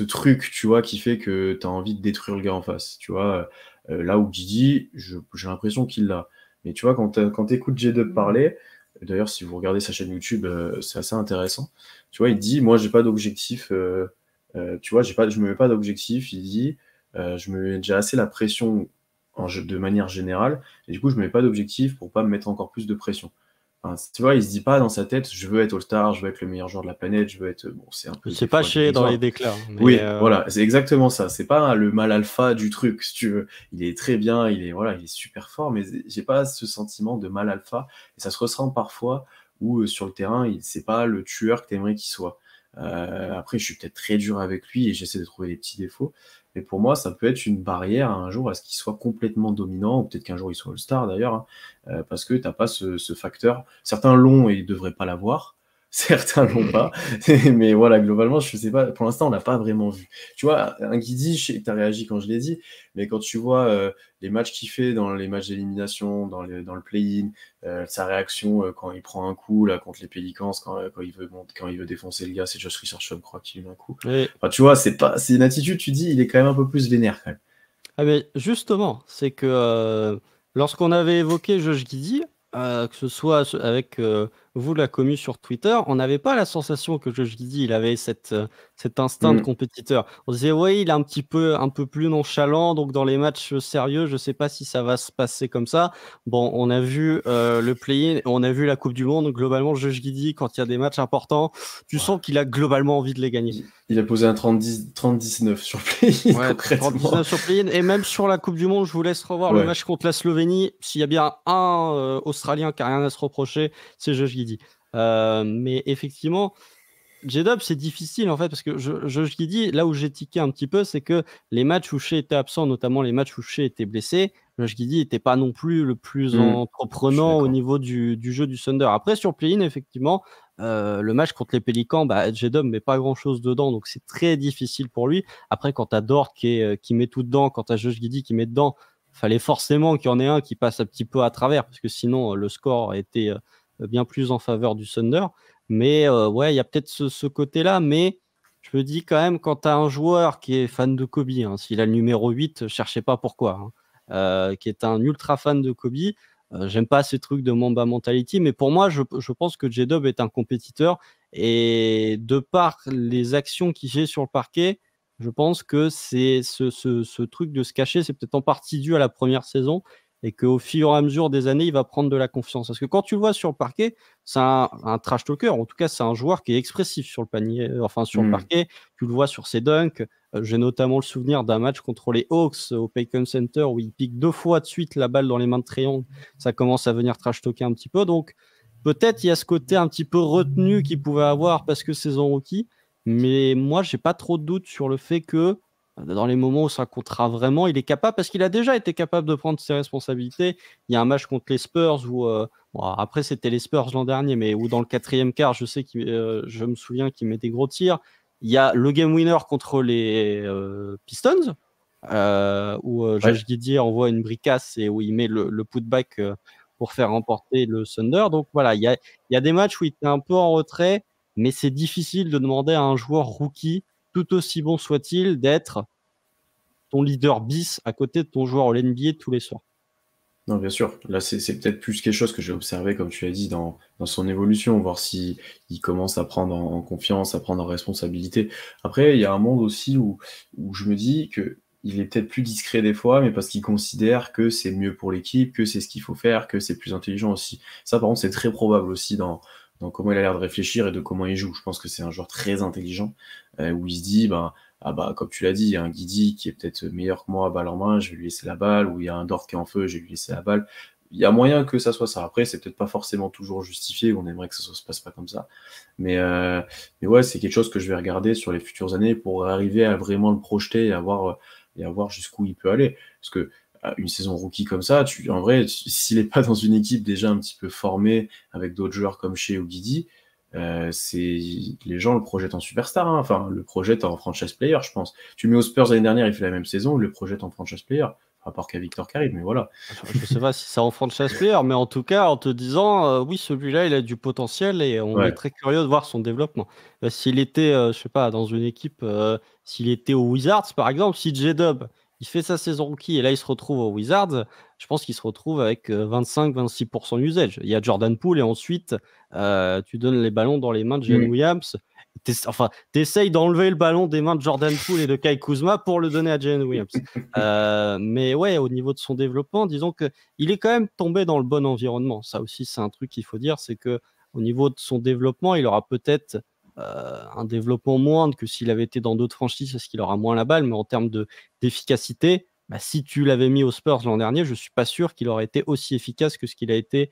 Speaker 1: truc, tu vois, qui fait que tu as envie de détruire le gars en face, tu vois. Là où Giddey, j'ai l'impression qu'il l'a. Mais tu vois, quand t'écoutes J-Dub parler, d'ailleurs, si vous regardez sa chaîne YouTube, c'est assez intéressant. Tu vois, il dit, moi, j'ai pas d'objectif, tu vois, je me mets pas d'objectif, il dit, je me mets déjà assez la pression de manière générale, et du coup, je me mets pas d'objectif pour pas me mettre encore plus de pression. Enfin, tu vois, il se dit pas dans sa tête, je veux être All-Star, je veux être le meilleur joueur de la planète, je veux être... Bon, c'est un peu...
Speaker 2: C'est pas Shea dans les déclats. Mais
Speaker 1: oui, voilà, c'est exactement ça. C'est pas le mal alpha du truc, si tu veux. Il est très bien, il est super fort, mais j'ai pas ce sentiment de mal alpha. Et ça se ressent parfois où sur le terrain, c'est pas le tueur que t'aimerais qu'il soit. Après, je suis peut-être très dur avec lui et j'essaie de trouver les petits défauts. Mais pour moi, ça peut être une barrière un jour à ce qu'il soit complètement dominant, ou peut-être qu'un jour il soit All-Star d'ailleurs, hein, parce que t'as pas ce facteur. Certains l'ont et ils devraient pas l'avoir. Certains l'ont pas, mais voilà, globalement, je sais pas, pour l'instant, on l'a pas vraiment vu. Tu vois, un Giddey, tu as réagi quand je l'ai dit, mais quand tu vois les matchs qu'il fait dans les matchs d'élimination, dans le play-in, sa réaction quand il prend un coup là contre les Pelicans, quand il veut défoncer le gars, c'est Josh Richardson, je crois, qui lui met un coup.
Speaker 2: Oui.
Speaker 1: Enfin, tu vois, c'est une attitude, tu dis, il est quand même un peu plus vénère quand même.
Speaker 2: Ah mais justement, c'est que lorsqu'on avait évoqué Josh Giddey, que ce soit avec vous, la commu sur Twitter, on n'avait pas la sensation que Josh Giddey, il avait cet instinct de compétiteur. On se disait, oui, il est un peu plus nonchalant, donc dans les matchs sérieux, je ne sais pas si ça va se passer comme ça. Bon, on a vu le play-in, on a vu la Coupe du Monde. Globalement, Josh Giddey, quand il y a des matchs importants, tu sens qu'il a globalement envie de les gagner.
Speaker 1: Il a posé un 30-19 sur play-in,
Speaker 2: ouais,
Speaker 1: concrètement.
Speaker 2: 30-19 sur play-in, et même sur la Coupe du Monde, je vous laisse revoir le match contre la Slovénie. S'il y a bien un Australien qui n'a rien à se reprocher, c'est Josh Giddey. Mais effectivement, J-Dub, c'est difficile en fait, parce que Josh Giddey, là où j'ai tiqué un petit peu, c'est que les matchs où Shea était absent, notamment les matchs où Shea était blessé, Josh Giddey n'était pas non plus le plus entreprenant au niveau du jeu du Thunder. Après, sur play-in, effectivement, le match contre les Pélicans, J-Dub ne met pas grand-chose dedans, donc c'est très difficile pour lui. Après, quand tu as Dort qui met tout dedans, quand tu as Josh Giddey qui met dedans, il fallait forcément qu'il y en ait un qui passe un petit peu à travers, parce que sinon, le score était bien plus en faveur du Thunder. Mais ouais, il y a peut-être ce côté-là, mais je me dis quand même, quand tu as un joueur qui est fan de Kobe, s'il a le numéro 8, cherchez pas pourquoi, qui est un ultra fan de Kobe, j'aime pas ces trucs de Mamba Mentality, mais pour moi, je pense que J-Dub est un compétiteur, et de par les actions qu'il fait sur le parquet, je pense que c'est ce truc de se cacher, c'est peut-être en partie dû à la première saison, et qu'au fur et à mesure des années, il va prendre de la confiance. Parce que quand tu le vois sur le parquet, c'est un trash talker. En tout cas, c'est un joueur qui est expressif sur le panier, sur le parquet. Tu le vois sur ses dunks. J'ai notamment le souvenir d'un match contre les Hawks au Paycom Center où il pique 2 fois de suite la balle dans les mains de Trae. Ça commence à venir trash talker un petit peu. Donc, peut-être il y a ce côté un petit peu retenu qu'il pouvait avoir parce que c'est son rookie. Mais moi, j'ai pas trop de doute sur le fait que dans les moments où ça comptera vraiment, il est capable, parce qu'il a déjà été capable de prendre ses responsabilités. Il y a un match contre les Spurs où, après c'était les Spurs l'an dernier, mais où dans le 4e quart, je me souviens qu'il met des gros tirs. Il y a le game winner contre les Pistons, où Josh Giddey envoie une bricasse et où il met le putback pour faire remporter le Thunder. Donc voilà, il y a des matchs où il était un peu en retrait, mais c'est difficile de demander à un joueur rookie, tout aussi bon soit-il, d'être ton leader bis à côté de ton joueur au NBA tous les soirs.
Speaker 1: Non, bien sûr. Là, c'est peut-être plus quelque chose que j'ai observé, comme tu l'as dit, dans son évolution, voir si il commence à prendre en confiance, à prendre en responsabilité. Après, il y a un monde aussi où je me dis que il est peut-être plus discret des fois, mais parce qu'il considère que c'est mieux pour l'équipe, que c'est ce qu'il faut faire, que c'est plus intelligent aussi. Ça, par contre, c'est très probable aussi dans comment il a l'air de réfléchir et de comment il joue. Je pense que c'est un joueur très intelligent, où il se dit, comme tu l'as dit, il y a un Giddey qui est peut-être meilleur que moi à balle en main, je vais lui laisser la balle, ou il y a un Dort qui est en feu, je vais lui laisser la balle. Il y a moyen que ça soit ça. Après, c'est peut-être pas forcément toujours justifié, on aimerait que ça se passe pas comme ça. Mais ouais, c'est quelque chose que je vais regarder sur les futures années pour arriver à vraiment le projeter et à voir jusqu'où il peut aller. Parce que une saison rookie comme ça, en vrai, s'il n'est pas dans une équipe déjà un petit peu formée avec d'autres joueurs comme Shea ou Giddey, les gens le projettent en superstar, enfin le projettent en franchise player, je pense. Tu mets aux Spurs l'année dernière, il fait la même saison, ils le projettent en franchise player, à part qu'à Victor qui arrive, mais voilà.
Speaker 2: Je sais pas si c'est en franchise player, mais en tout cas en te disant oui, celui-là il a du potentiel et on est très curieux de voir son développement. S'il était, je sais pas, dans une équipe, s'il était aux Wizards par exemple, si J-Dub il fait sa saison rookie et là il se retrouve aux Wizards, je pense qu'il se retrouve avec 25-26% usage. Il y a Jordan Poole et ensuite tu donnes les ballons dans les mains de Jalen Williams. T'essayes d'enlever le ballon des mains de Jordan Poole et de Kyle Kuzma pour le donner à Jalen Williams. Mais ouais, au niveau de son développement, disons qu'il est quand même tombé dans le bon environnement. Ça aussi, c'est un truc qu'il faut dire, c'est que au niveau de son développement, il aura peut-être un développement moindre que s'il avait été dans d'autres franchises, parce qu'il aura moins la balle, mais en termes d'efficacité, si tu l'avais mis aux Spurs l'an dernier, je suis pas sûr qu'il aurait été aussi efficace que ce qu'il a été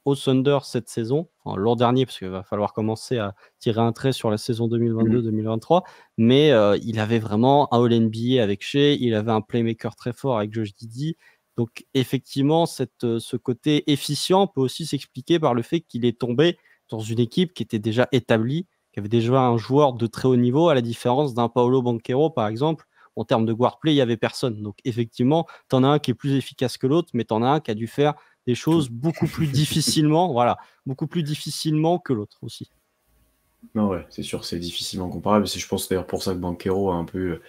Speaker 2: au Thunder cette saison, l'an dernier, parce qu'il va falloir commencer à tirer un trait sur la saison 2022-2023, mais il avait vraiment un All-NBA avec Shea, il avait un playmaker très fort avec Josh Giddey, donc effectivement, ce côté efficient peut aussi s'expliquer par le fait qu'il est tombé dans une équipe qui était déjà établie, qui avait déjà un joueur de très haut niveau, à la différence d'un Paolo Banchero, par exemple. En termes de guard play, il n'y avait personne. Donc effectivement, tu en as un qui est plus efficace que l'autre, mais tu en as un qui a dû faire des choses beaucoup plus difficilement, beaucoup plus difficilement que l'autre aussi.
Speaker 1: Non, ouais, c'est sûr, c'est difficilement comparable. C'est, je pense d'ailleurs pour ça que Banchero a un peu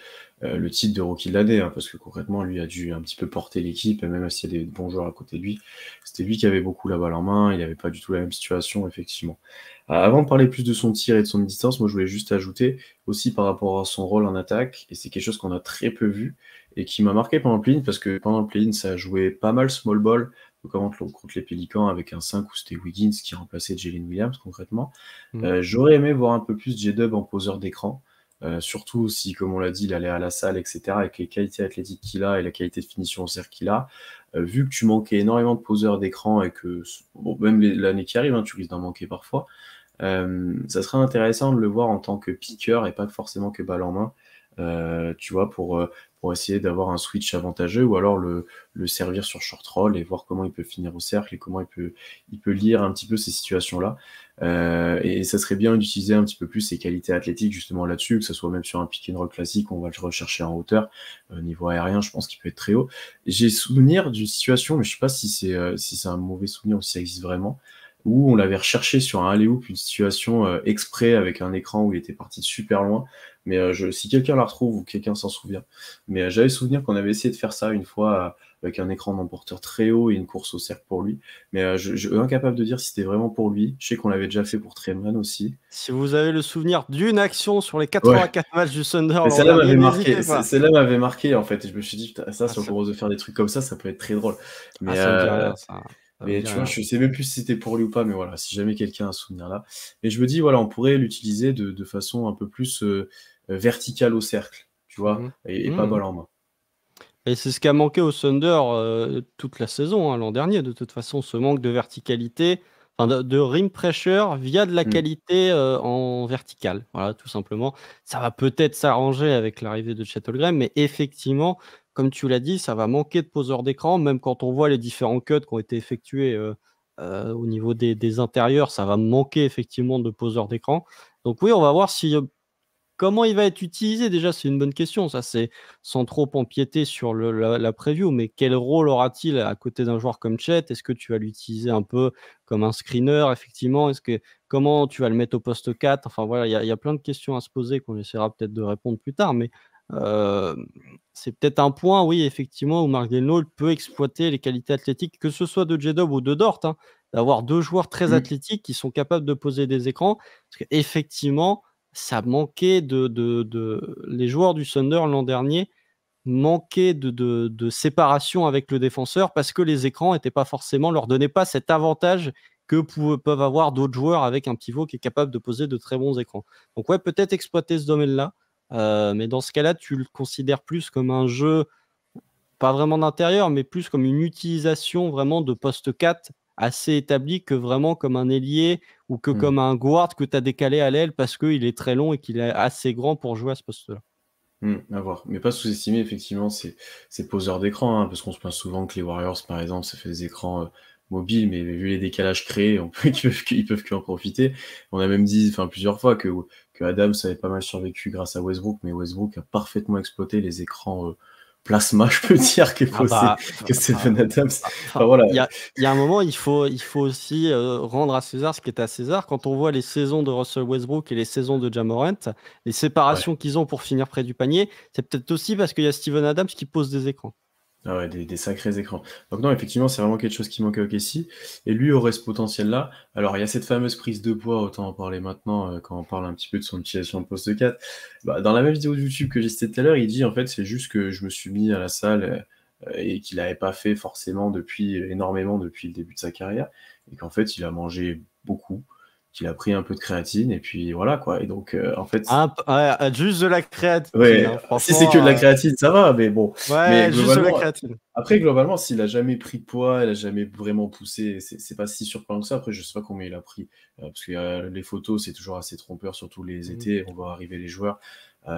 Speaker 1: le titre de rookie de l'année, hein, parce que concrètement, lui a dû un petit peu porter l'équipe, et même s'il y a des bons joueurs à côté de lui, c'était lui qui avait beaucoup la balle en main, il n'avait pas du tout la même situation, effectivement. Avant de parler plus de son tir et de son distance, moi je voulais juste ajouter aussi par rapport à son rôle en attaque, et c'est quelque chose qu'on a très peu vu, et qui m'a marqué pendant le play-in, parce que pendant le play-in, ça a joué pas mal small ball, notamment contre les Pélicans, avec un 5 où c'était Wiggins qui remplaçait Jalen Williams, concrètement. J'aurais aimé voir un peu plus J-Dub en poseur d'écran, surtout si, comme on l'a dit, il allait à la salle, etc., avec les qualités athlétiques qu'il a et la qualité de finition au cercle qu'il a. Vu que tu manquais énormément de poseurs d'écran et que, bon, même l'année qui arrive, hein, tu risques d'en manquer parfois, ça serait intéressant de le voir en tant que piqueur et pas forcément que balle en main, tu vois, pour essayer d'avoir un switch avantageux ou alors le servir sur short roll et voir comment il peut finir au cercle et comment il peut lire un petit peu ces situations-là. Et ça serait bien d'utiliser un petit peu plus ses qualités athlétiques justement là-dessus, que ce soit même sur un pick and roll classique, on va le rechercher en hauteur. Niveau aérien, je pense qu'il peut être très haut. J'ai souvenir d'une situation, mais je sais pas si c'est un mauvais souvenir ou si ça existe vraiment, où on l'avait recherché sur un alley-oop, une situation exprès avec un écran où il était parti de super loin. Mais si quelqu'un la retrouve ou quelqu'un s'en souvient. Mais j'avais souvenir qu'on avait essayé de faire ça une fois avec un écran d'emporteur très haut et une course au cercle pour lui. Mais je suis incapable de dire si c'était vraiment pour lui. Je sais qu'on l'avait déjà fait pour Treman aussi.
Speaker 2: Si vous avez le souvenir d'une action sur les
Speaker 1: Ouais,
Speaker 2: 84 matchs du Thunder
Speaker 1: mais
Speaker 2: l'an
Speaker 1: celle-là
Speaker 2: dernier,
Speaker 1: m'avait marqué.
Speaker 2: n'hésitez pas.
Speaker 1: Celle-là m'avait marqué en fait. Et je me suis dit, putain, ça,
Speaker 2: Ah,
Speaker 1: si on commence à faire des trucs comme ça peut être très drôle. Mais,
Speaker 2: ça me dit rien, ça. Ça me
Speaker 1: mais
Speaker 2: dit
Speaker 1: tu vois,
Speaker 2: rien.
Speaker 1: je sais même plus si c'était pour lui ou pas. Mais voilà, si jamais quelqu'un a un souvenir là. Et je me dis, voilà, on pourrait l'utiliser de façon un peu plus verticale au cercle, tu vois,
Speaker 2: Mhm.
Speaker 1: et pas
Speaker 2: Mhm.
Speaker 1: balle en main.
Speaker 2: Et c'est ce qui a manqué au Thunder toute la saison, hein, l'an dernier, de toute façon, ce manque de verticalité, enfin de rim pressure via de la
Speaker 1: Mm,
Speaker 2: qualité en verticale. Voilà, tout simplement. Ça va peut-être s'arranger avec l'arrivée de Chet Holmgren, mais effectivement, comme tu l'as dit, ça va manquer de poseurs d'écran, même quand on voit les différents cuts qui ont été effectués au niveau des intérieurs, ça va manquer effectivement de poseurs d'écran. Donc oui, on va voir si comment il va être utilisé déjà? C'est une bonne question. Ça, c'est sans trop empiéter sur la preview, mais quel rôle aura-t-il à côté d'un joueur comme Chet? Est-ce que tu vas l'utiliser un peu comme un screener, effectivement? Comment tu vas le mettre au poste 4? Enfin voilà, il y a plein de questions à se poser qu'on essaiera peut-être de répondre plus tard, mais c'est peut-être un point, oui, effectivement, où Mark Daigneault peut exploiter les qualités athlétiques, que ce soit de J-Dub ou de Dort, hein, d'avoir 2 joueurs très
Speaker 1: mm,
Speaker 2: athlétiques qui sont capables de poser des écrans. Parce qu'effectivement, ça manquait les joueurs du Thunder l'an dernier manquaient de séparation avec le défenseur parce que les écrans étaient pas forcément leur donnaient pas cet avantage que peuvent avoir d'autres joueurs avec un pivot qui est capable de poser de très bons écrans. Donc ouais, peut-être exploiter ce domaine-là, mais dans ce cas-là, tu le considères plus comme un jeu, pas vraiment d'intérieur, mais plus comme une utilisation vraiment de poste 4 assez établi que vraiment comme un ailier ou que
Speaker 1: mm.
Speaker 2: comme un guard que tu as décalé à l'aile parce qu'il est très long et qu'il est assez grand pour jouer à ce poste-là.
Speaker 1: À voir. Mais pas sous-estimer effectivement ces poseurs d'écran, hein, parce qu'on se plaint souvent que les Warriors, par exemple, ça fait des écrans mobiles, mais vu les décalages créés, ils peuvent que en profiter. On a même dit, enfin, plusieurs fois que Adams avait pas mal survécu grâce à Westbrook, mais Westbrook a parfaitement exploité les écrans plasma, je peux dire,
Speaker 2: Ah bah,
Speaker 1: que Steven Adams. Enfin
Speaker 2: enfin,
Speaker 1: voilà.
Speaker 2: il y a un moment, il faut aussi rendre à César ce qui est à César. Quand on voit les saisons de Russell Westbrook et les saisons de Ja Morant, les
Speaker 1: Ouais.
Speaker 2: séparations qu'ils ont pour finir près du panier, c'est peut-être aussi parce qu'il y a Steven Adams qui pose des écrans.
Speaker 1: Ah ouais, des sacrés écrans. Donc non, effectivement, c'est vraiment quelque chose qui manque à OKC. Et lui aurait ce potentiel-là. Alors, il y a cette fameuse prise de poids, autant en parler maintenant, quand on parle un petit peu de son utilisation de poste 4. Bah, dans la même vidéo de YouTube que j'ai citée tout à l'heure, il dit, en fait, c'est juste que je me suis mis à la salle et qu'il n'avait pas fait forcément énormément depuis le début de sa carrière. Et qu'en fait, il a mangé beaucoup, qu'il a pris un peu de créatine, et puis voilà, quoi. Et donc, en fait,
Speaker 2: Ouais, juste de la créatine,
Speaker 1: ouais,
Speaker 2: hein,
Speaker 1: si c'est que de
Speaker 2: franchement.
Speaker 1: la créatine, ça va, mais bon. Mais
Speaker 2: Ouais, juste de la
Speaker 1: globalement,
Speaker 2: créatine.
Speaker 1: après, globalement, s'il a jamais pris de poids, il a jamais vraiment poussé, c'est pas si surprenant que ça. Après, je sais pas combien il a pris, parce que les photos, c'est toujours assez trompeur, surtout les
Speaker 2: Mhm.
Speaker 1: étés. On voit arriver les joueurs,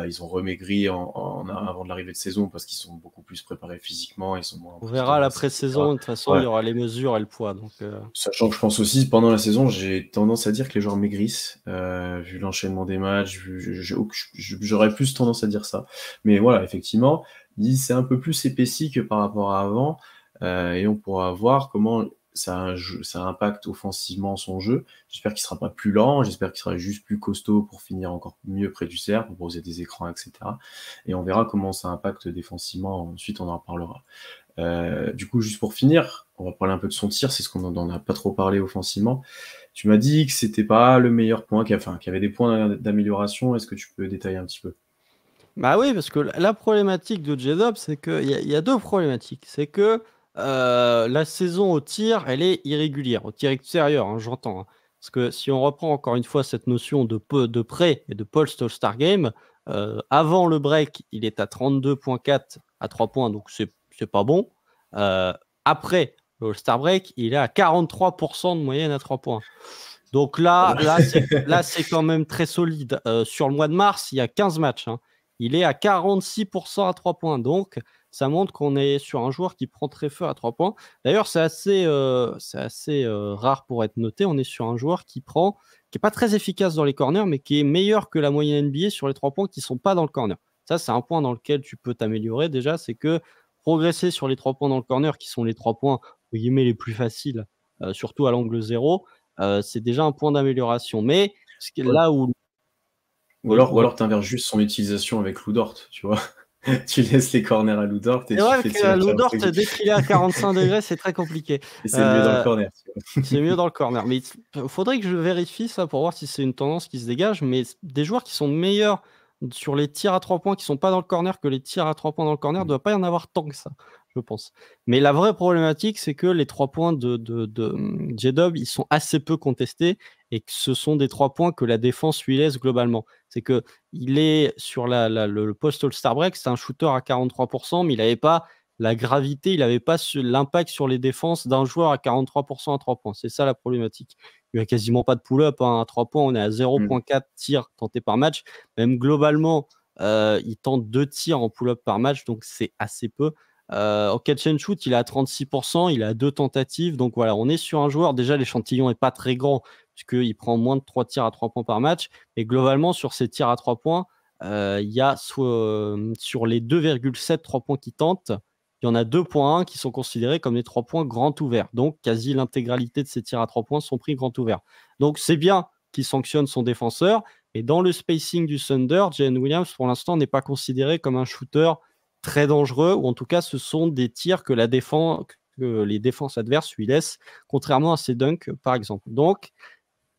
Speaker 1: ils ont remaigri avant de l'arrivée de saison parce qu'ils sont beaucoup plus préparés physiquement, ils sont moins en
Speaker 2: On
Speaker 1: prise de
Speaker 2: verra la
Speaker 1: masse, etc.
Speaker 2: pré-saison. De toute façon, il
Speaker 1: Ouais.
Speaker 2: y aura les mesures et le poids. Donc,
Speaker 1: Sachant que je pense aussi, pendant la saison, j'ai tendance à dire que les joueurs maigrissent, vu l'enchaînement des matchs, j'aurais plus tendance à dire ça. Mais voilà, effectivement, il s'est un peu plus épaissi que par rapport à avant, et on pourra voir comment ça impacte offensivement son jeu. J'espère qu'il sera pas plus lent, j'espère qu'il sera juste plus costaud pour finir encore mieux près du cercle, pour poser des écrans, etc. Et on verra comment ça impacte défensivement. Ensuite, on en reparlera. Du coup, juste pour finir, on va parler un peu de son tir, c'est ce qu'on n'en a pas trop parlé offensivement. Tu m'as dit que c'était pas le meilleur point, qu'il y avait des points d'amélioration. Est-ce que tu peux détailler un petit peu?
Speaker 2: Bah oui, parce que la problématique de J-Dub, c'est qu'il y a deux problématiques. C'est que la saison au tir, elle est irrégulière, au tir extérieur, hein, j'entends, hein. Parce que si on reprend encore une fois cette notion de pré et de post-All-Star Game, avant le break, il est à 32,4 à 3 points, donc c'est pas bon. Après le All-Star Break, il est à 43% de moyenne à 3 points. Donc là, c'est quand même très solide. Sur le mois de mars, il y a 15 matchs, hein. Il est à 46% à 3 points. Donc, ça montre qu'on est sur un joueur qui prend très feu à 3 points. D'ailleurs, c'est assez rare pour être noté. On est sur un joueur qui n'est pas très efficace dans les corners, mais qui est meilleur que la moyenne NBA sur les 3 points qui ne sont pas dans le corner. Ça, c'est un point dans lequel tu peux t'améliorer déjà. C'est que progresser sur les 3 points dans le corner, qui sont les 3 points, entre guillemets, les plus faciles, surtout à l'angle 0, c'est déjà un point d'amélioration. Mais là où...
Speaker 1: Ou alors tu inverses juste son utilisation avec Lou Dort, tu vois. Tu laisses les corners à Lou Dort et
Speaker 2: C'est
Speaker 1: tu
Speaker 2: vrai
Speaker 1: fais
Speaker 2: que
Speaker 1: tirer
Speaker 2: Lou Dort,
Speaker 1: Charles.
Speaker 2: dès qu'il est à 45 degrés, c'est très compliqué.
Speaker 1: Et c'est mieux dans le corner.
Speaker 2: C'est mieux dans le corner. Mais il faudrait que je vérifie ça pour voir si c'est une tendance qui se dégage. Mais des joueurs qui sont meilleurs sur les tirs à 3 points qui ne sont pas dans le corner que les tirs à 3 points dans le corner, il ne doit pas y en avoir tant que ça, je pense. Mais la vraie problématique, c'est que les 3 points de J-Dub, ils sont assez peu contestés et que ce sont des 3 points que la défense lui laisse globalement. C'est qu'il est sur le post-All-Star Break, c'est un shooter à 43%, mais il n'avait pas la gravité, il n'avait pas l'impact sur les défenses d'un joueur à 43% à 3 points. C'est ça la problématique. Il n'y a quasiment pas de pull-up, hein. À 3 points, on est à 0,4 tirs tentés par match. Même globalement, il tente 2 tirs en pull-up par match, donc c'est assez peu. Au catch and shoot, il est à 36%, il a 2 tentatives. Donc voilà, on est sur un joueur, déjà l'échantillon n'est pas très grand, puisqu'il prend moins de 3 tirs à 3 points par match. Et globalement, sur ces tirs à 3 points, il y a sur les 2,7 3 points qu'il tente, il y en a 2,1 qui sont considérés comme les 3 points grand ouverts. Donc, quasi l'intégralité de ces tirs à 3 points sont pris grand ouvert. Donc, c'est bien qu'il sanctionne son défenseur. Et dans le spacing du Thunder, Jalen Williams, pour l'instant, n'est pas considéré comme un shooter très dangereux, ou en tout cas, ce sont des tirs que les défenses adverses lui laissent, contrairement à ses dunks, par exemple. Donc,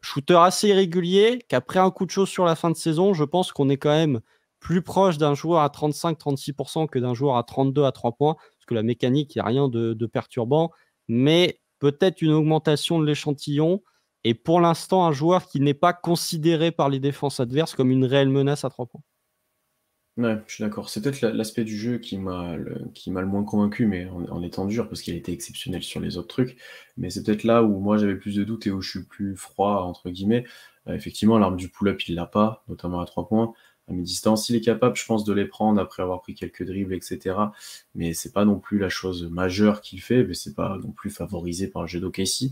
Speaker 2: shooter assez irrégulier, qu'après un coup de chaud sur la fin de saison, je pense qu'on est quand même plus proche d'un joueur à 35-36% que d'un joueur à 32 à 3 points, parce que la mécanique, il n'y a rien de perturbant, mais peut-être une augmentation de l'échantillon, et pour l'instant, un joueur qui n'est pas considéré par les défenses adverses comme une réelle menace à 3 points.
Speaker 1: Ouais, je suis d'accord. C'est peut-être l'aspect du jeu qui m'a le moins convaincu, mais en étant dur, parce qu'il était exceptionnel sur les autres trucs. Mais c'est peut-être là où moi j'avais plus de doutes et où je suis plus froid, entre guillemets. Effectivement, l'arme du pull-up, il l'a pas, notamment à 3 points. À mi-distance, il est capable, je pense, de les prendre après avoir pris quelques dribbles, etc. Mais c'est pas non plus la chose majeure qu'il fait, mais c'est pas non plus favorisé par le jeu d'OKC.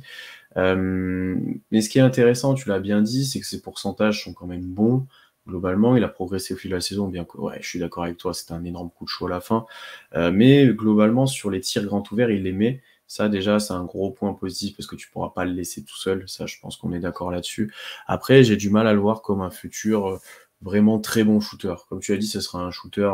Speaker 1: Mais ce qui est intéressant, tu l'as bien dit, c'est que ses pourcentages sont quand même bons. Globalement, il a progressé au fil de la saison, bien que, ouais, je suis d'accord avec toi, c'était un énorme coup de chaud à la fin. Mais globalement, sur les tirs grands ouverts, il les met. Ça, déjà, c'est un gros point positif parce que tu pourras pas le laisser tout seul. Ça, je pense qu'on est d'accord là-dessus. Après, j'ai du mal à le voir comme un futur vraiment très bon shooter. Comme tu as dit, ce sera un shooter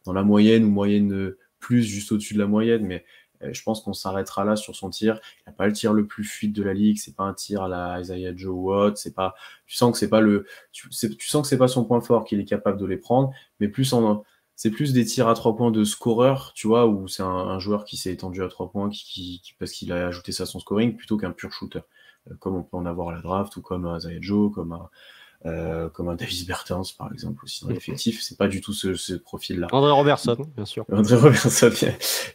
Speaker 1: dans la moyenne ou moyenne plus, juste au-dessus de la moyenne, mais je pense qu'on s'arrêtera là sur son tir. Il n'a pas le tir le plus fluide de la ligue, c'est pas un tir à la Isaiah Joe Watt, c'est pas, tu sens que c'est pas tu sens que c'est pas son point fort, qu'il est capable de les prendre, mais c'est plus des tirs à 3 points de scoreur, tu vois, où c'est un joueur qui s'est étendu à 3 points parce qu'il a ajouté ça à son scoring, plutôt qu'un pur shooter. Comme on peut en avoir à la draft, ou comme un Isaiah Joe, comme un Davis Bertans, par exemple, aussi dans l'effectif. C'est pas du tout ce profil-là.
Speaker 2: André Robertson, bien sûr.
Speaker 1: André Robertson,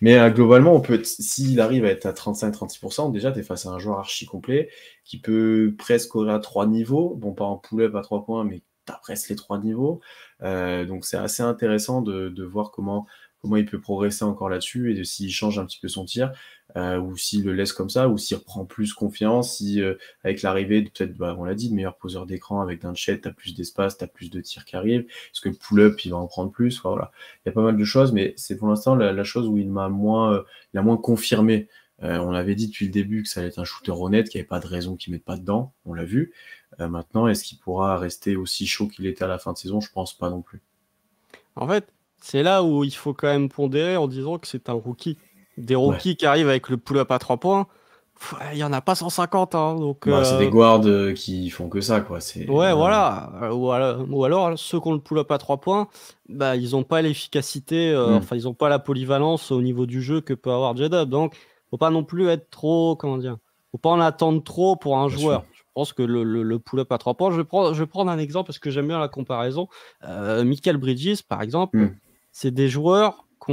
Speaker 1: mais globalement, s'il arrive à être à 35-36%, déjà, tu es face à un joueur archi complet qui peut presque courir à 3 niveaux. Bon, pas en pull-up à 3 points, mais tu as presque les 3 niveaux. Donc, c'est assez intéressant de voir comment il peut progresser encore là-dessus et s'il change un petit peu son tir, ou s'il le laisse comme ça, ou s'il reprend plus confiance, si avec l'arrivée de peut-être, on l'a dit, de meilleurs poseurs d'écran avec Dunchet, t'as plus d'espace, t'as plus de tirs qui arrivent, est-ce que le pull-up, il va en prendre plus, voilà. Il y a pas mal de choses, mais c'est pour l'instant la chose où il a moins confirmé On avait dit depuis le début que ça allait être un shooter honnête, qu'il n'y avait pas de raison qu'il ne mette pas dedans, on l'a vu. Maintenant, est-ce qu'il pourra rester aussi chaud qu'il était à la fin de saison? Je pense pas non plus.
Speaker 2: En fait, c'est là où il faut quand même pondérer en disant que c'est un rookie. Des
Speaker 1: Ouais.
Speaker 2: rookies qui arrivent avec le pull-up à 3 points, il y en a pas 150, hein, donc
Speaker 1: Bah, c'est des guards qui font que ça, quoi.
Speaker 2: ouais, voilà. Ou alors, ceux qui ont le pull-up à 3 points, bah, ils ont pas l'efficacité, enfin, ils ont pas la polyvalence au niveau du jeu que peut avoir J-Dub. Donc, faut pas non plus être trop, comment dire, faut pas en attendre trop pour un
Speaker 1: Bien
Speaker 2: joueur.
Speaker 1: sûr.
Speaker 2: Je pense que le pull-up à 3 points, je vais prendre un exemple parce que j'aime bien la comparaison. Mikal Bridges, par exemple, c'est des joueurs et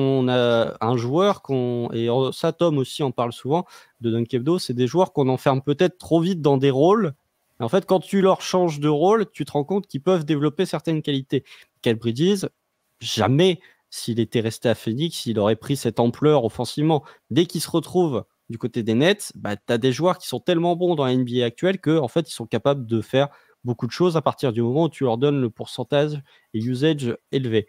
Speaker 2: ça, Tom aussi en parle souvent, de Dunk Hebdo, c'est des joueurs qu'on enferme peut-être trop vite dans des rôles. En fait, quand tu leur changes de rôle, tu te rends compte qu'ils peuvent développer certaines qualités. Mikal Bridges, jamais, s'il était resté à Phoenix, il aurait pris cette ampleur offensivement. Dès qu'il se retrouve du côté des Nets, bah, tu as des joueurs qui sont tellement bons dans la NBA actuelle qu'en fait, ils sont capables de faire beaucoup de choses à partir du moment où tu leur donnes le pourcentage et usage élevé.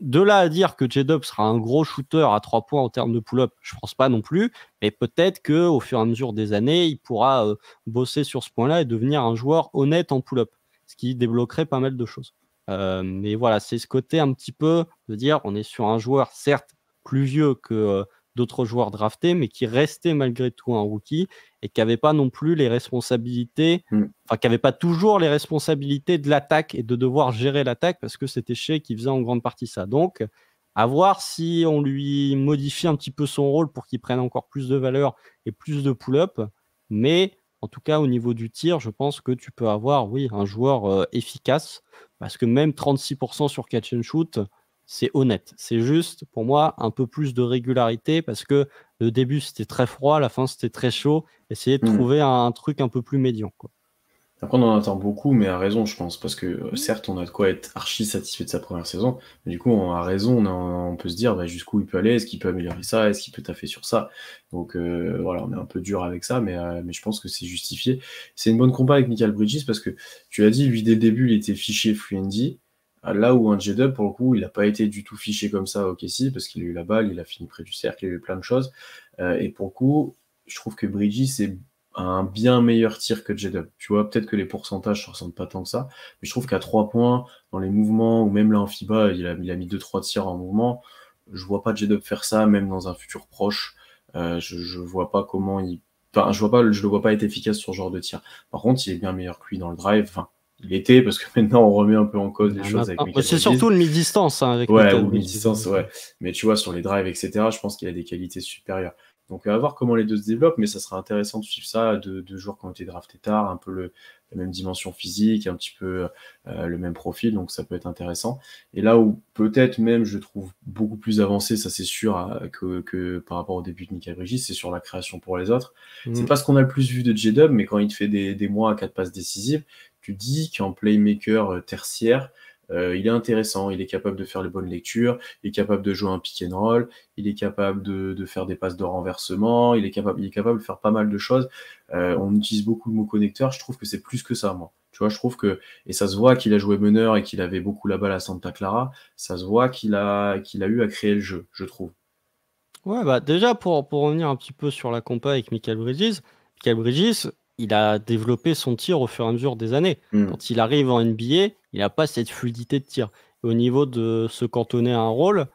Speaker 2: De là à dire que J-Dub sera un gros shooter à 3 points en termes de pull-up, je pense pas non plus, mais peut-être qu'au fur et à mesure des années, il pourra bosser sur ce point-là et devenir un joueur honnête en pull-up, ce qui débloquerait pas mal de choses. Mais voilà, c'est ce côté un petit peu de dire on est sur un joueur certes plus vieux que d'autres joueurs draftés, mais qui restait malgré tout un rookie et qui n'avait pas non plus les responsabilités, enfin qui n'avait pas toujours les responsabilités de l'attaque et de devoir gérer l'attaque parce que c'était Shea qui faisait en grande partie ça. Donc, à voir si on lui modifie un petit peu son rôle pour qu'il prenne encore plus de valeur et plus de pull-up. Mais en tout cas, au niveau du tir, je pense que tu peux avoir, oui, un joueur efficace parce que même 36% sur catch and shoot, c'est honnête. C'est juste, pour moi, un peu plus de régularité parce que le début, c'était très froid, la fin, c'était très chaud. Essayer de trouver un truc un peu plus médian, quoi.
Speaker 1: Après, on en attend beaucoup, mais à raison, je pense, parce que certes, on a de quoi être archi satisfait de sa première saison, mais du coup, à raison, on peut se dire bah, jusqu'où il peut aller, est-ce qu'il peut améliorer ça, est-ce qu'il peut taffer sur ça. Donc voilà, on est un peu dur avec ça, mais je pense que c'est justifié. C'est une bonne compa avec Mikal Bridges, parce que tu as dit, lui, dès le début, il était fiché free and D, là où un J-Dub, pour le coup, il n'a pas été du tout fiché comme ça au KC, parce qu'il a eu la balle, il a fini près du cercle, il a eu plein de choses, et pour le coup, je trouve que Bridges, c'est un bien meilleur tir que J-Dub. Tu vois, peut-être que les pourcentages ne ressemblent pas tant que ça, mais je trouve qu'à 3 points, dans les mouvements, ou même là en FIBA, il a mis 2-3 tirs en mouvement. Je vois pas J-Dub faire ça, même dans un futur proche. Je vois pas comment il. Enfin, je le vois pas être efficace sur ce genre de tir. Par contre, il est bien meilleur que lui dans le drive. Enfin, il était, parce que maintenant on remet un peu en cause les choses avec Mikal
Speaker 2: C'est surtout le mi-distance avec
Speaker 1: Mikal Bridges. Mi-distance, ouais. Mais tu vois, sur les drives, etc., je pense qu'il a des qualités supérieures. Donc à voir comment les deux se développent, mais ça sera intéressant de suivre ça, deux joueurs qui ont été draftés tard, un peu la même dimension physique, un petit peu le même profil, donc ça peut être intéressant. Et là où peut-être même je trouve beaucoup plus avancé, ça c'est sûr, que par rapport au début de Mikal Bridges, c'est sur la création pour les autres. C'est pas ce qu'on a le plus vu de J-Dub, mais quand il te fait des mois à 4 passes décisives, tu dis qu'en playmaker tertiaire, il est intéressant, il est capable de faire les bonnes lectures, il est capable de jouer un pick and roll, il est capable de faire des passes de renversement, il est capable de faire pas mal de choses. On utilise beaucoup le mot connecteur, je trouve que c'est plus que ça, moi. Tu vois, je trouve que, et ça se voit qu'il a joué meneur et qu'il avait beaucoup la balle à Santa Clara, ça se voit qu'il a eu à créer le jeu, je trouve.
Speaker 2: Ouais, bah déjà, pour revenir un petit peu sur la compa avec Mikal Bridges, il a développé son tir au fur et à mesure des années. Quand il arrive en NBA, il n'a pas cette fluidité de tir. Et au niveau de se cantonner à un rôle,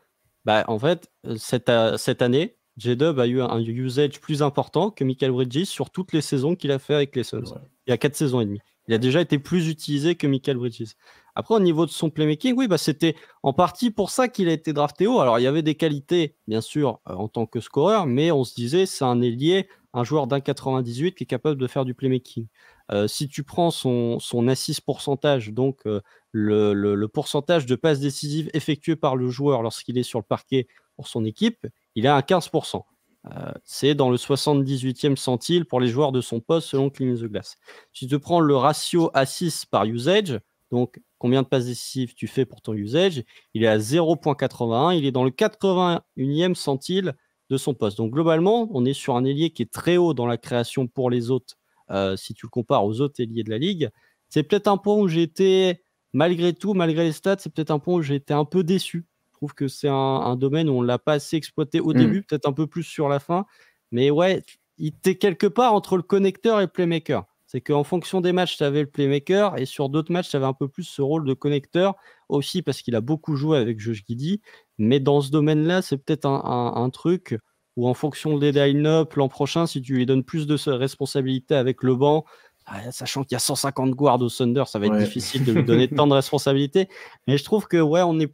Speaker 2: bah, en fait, cette année, J-Dub a eu un usage plus important que Mikal Bridges sur toutes les saisons qu'il a fait avec les Suns.
Speaker 1: Ouais.
Speaker 2: Il y a 4 saisons et demie. Il a déjà été plus utilisé que Mikal Bridges. Après, au niveau de son playmaking, oui, bah, c'était en partie pour ça qu'il a été drafté haut. Alors, il y avait des qualités, bien sûr, en tant que scoreur, mais on se disait, c'est un ailier, un joueur d'1,98 qui est capable de faire du playmaking. Si tu prends son assist pourcentage, donc le pourcentage de passes décisives effectuées par le joueur lorsqu'il est sur le parquet pour son équipe, il est à 15%. C'est dans le 78e centile pour les joueurs de son poste selon Clean the Glass. Si tu prends le ratio assist par usage, donc combien de passes décisives tu fais pour ton usage, il est à 0,81, il est dans le 81e centile de son poste. Donc globalement, on est sur un ailier qui est très haut dans la création pour les autres, si tu le compares aux autres ailiers de la ligue. C'est peut-être un point où j'ai été, malgré tout, malgré les stats, c'est peut-être un point où j'ai été un peu déçu. Je trouve que c'est un domaine où on ne l'a pas assez exploité au début, peut-être un peu plus sur la fin. Mais ouais, il était quelque part entre le connecteur et le playmaker. C'est qu'en fonction des matchs, tu avais le playmaker et sur d'autres matchs, tu avais un peu plus ce rôle de connecteur aussi parce qu'il a beaucoup joué avec Josh Giddey. Mais dans ce domaine-là, c'est peut-être un truc où en fonction des line-up, l'an prochain, si tu lui donnes plus de responsabilités avec le banc, sachant qu'il y a 150 guards au Thunder, ça va être
Speaker 1: Ouais.
Speaker 2: difficile de lui donner tant de responsabilités. Mais je trouve que ouais, on est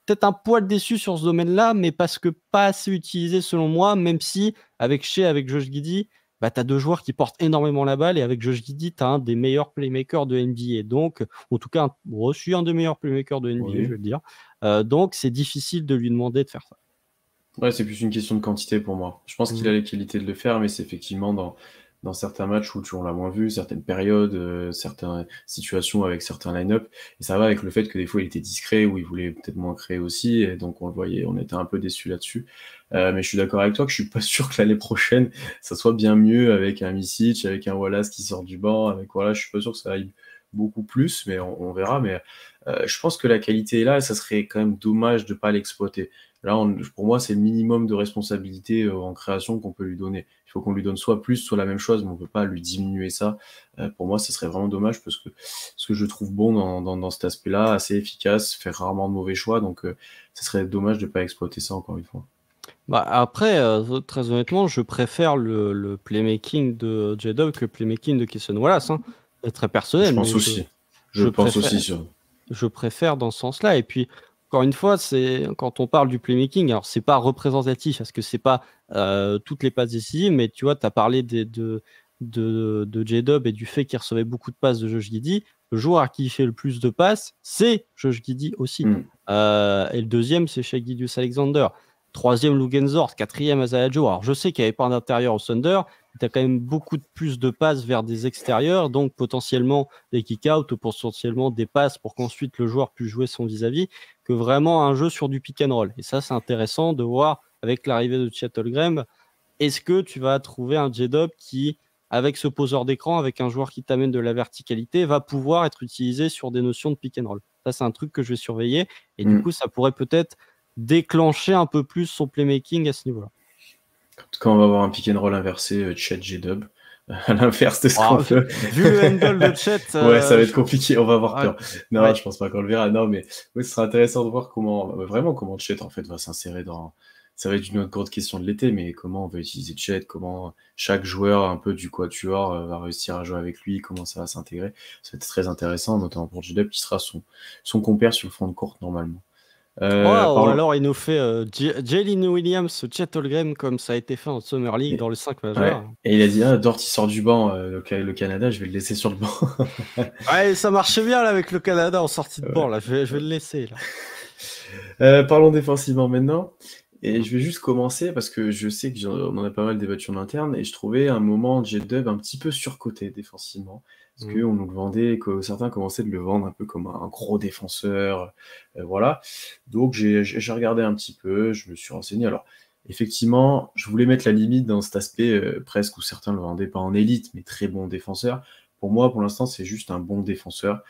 Speaker 2: peut-être un poil déçu sur ce domaine-là, mais parce que pas assez utilisé selon moi, même si avec Shea, avec Josh Giddey, bah, tu as deux joueurs qui portent énormément la balle et avec Josh Giddey, tu as un des meilleurs playmakers de NBA. Donc, en tout cas, reçu un des meilleurs playmakers de NBA,
Speaker 1: Oui.
Speaker 2: je veux le dire. Donc, c'est difficile de lui demander de faire ça.
Speaker 1: Ouais, c'est plus une question de quantité pour moi. Je pense qu'il a les qualités de le faire, mais c'est effectivement dans certains matchs où on l'a moins vu, certaines périodes, certaines situations avec certains line-up. Et ça va avec le fait que des fois il était discret, ou il voulait peut-être moins créer aussi, et donc on le voyait, on était un peu déçus là-dessus. Mais je suis d'accord avec toi que je suis pas sûr que l'année prochaine, ça soit bien mieux avec un Micic, avec un Wallace qui sort du banc, avec voilà, je suis pas sûr que ça aille beaucoup plus, mais on verra. Mais je pense que la qualité est là, et ça serait quand même dommage de pas l'exploiter. Là, pour moi, c'est le minimum de responsabilité en création qu'on peut lui donner. Il faut qu'on lui donne soit plus, soit la même chose, mais on ne peut pas lui diminuer ça. Pour moi, ce serait vraiment dommage parce que ce que je trouve bon dans cet aspect-là, assez efficace, fait rarement de mauvais choix, donc ce serait dommage de ne pas exploiter ça encore une fois.
Speaker 2: Bah après, très honnêtement, je préfère le playmaking de J-Dub que le playmaking de Cason Wallace. Hein. C'est très personnel,
Speaker 1: Je pense
Speaker 2: mais
Speaker 1: aussi. Je
Speaker 2: je
Speaker 1: pense
Speaker 2: préfère,
Speaker 1: aussi sur.
Speaker 2: je préfère dans ce sens-là. Et puis, encore une fois, c'est quand on parle du playmaking, alors c'est pas représentatif parce que c'est pas toutes les passes décisives, mais tu vois, tu as parlé de J-Dub et du fait qu'il recevait beaucoup de passes de Josh Giddey. Le joueur à qui il fait le plus de passes, c'est Josh Giddey aussi. Et le deuxième, c'est Shai Gilgeous-Alexander. Troisième, Lugensort. Quatrième, Isaiah Joe. Alors, je sais qu'il n'y avait pas d'intérieur au Thunder. Tu as quand même beaucoup de plus de passes vers des extérieurs, donc potentiellement des kick-out ou potentiellement des passes pour qu'ensuite le joueur puisse jouer son vis-à-vis, que vraiment un jeu sur du pick and roll. Et ça, c'est intéressant de voir avec l'arrivée de Chet Holmgren, est-ce que tu vas trouver un J-Dub qui, avec ce poseur d'écran, avec un joueur qui t'amène de la verticalité, va pouvoir être utilisé sur des notions de pick and roll. Ça, c'est un truc que je vais surveiller. Et du coup, ça pourrait peut-être déclencher un peu plus son playmaking à ce niveau-là.
Speaker 1: Quand on va avoir un pick and roll inversé, Chet J-Dub, à l'inverse de ce qu'on veut.
Speaker 2: Vu le handle de Chet,
Speaker 1: ouais, ça va être compliqué, on va avoir peur. Non,
Speaker 2: ouais.
Speaker 1: Je pense pas qu'on le verra. Non, mais oui, ce sera intéressant de voir comment Chet en fait va s'insérer dans. Ça va être une autre grande question de l'été, mais comment on va utiliser Chet, comment chaque joueur un peu du quatuor va réussir à jouer avec lui, comment ça va s'intégrer. Ça va être très intéressant, notamment pour J-Dub qui sera son compère sur le front de court normalement.
Speaker 2: Ou alors il nous fait Jalen Williams, Chet Holmgren comme ça a été fait en Summer League dans le 5 majeur.
Speaker 1: Ouais. Et il a dit Dort il sort du banc, le Canada, je vais le laisser sur le banc.
Speaker 2: Ouais, ça marchait bien là avec le Canada en sortie de banc là, je vais le laisser
Speaker 1: là. Parlons défensivement maintenant. Et je vais juste commencer parce que je sais qu'on en a pas mal débattu en interne et je trouvais un moment J-Dub un petit peu surcoté défensivement. Parce qu'on nous le vendait, que certains commençaient de le vendre un peu comme un gros défenseur. Voilà. Donc j'ai regardé un petit peu, je me suis renseigné. Alors, effectivement, je voulais mettre la limite dans cet aspect presque où certains le vendaient pas en élite, mais très bon défenseur. Pour moi, pour l'instant, c'est juste un bon défenseur.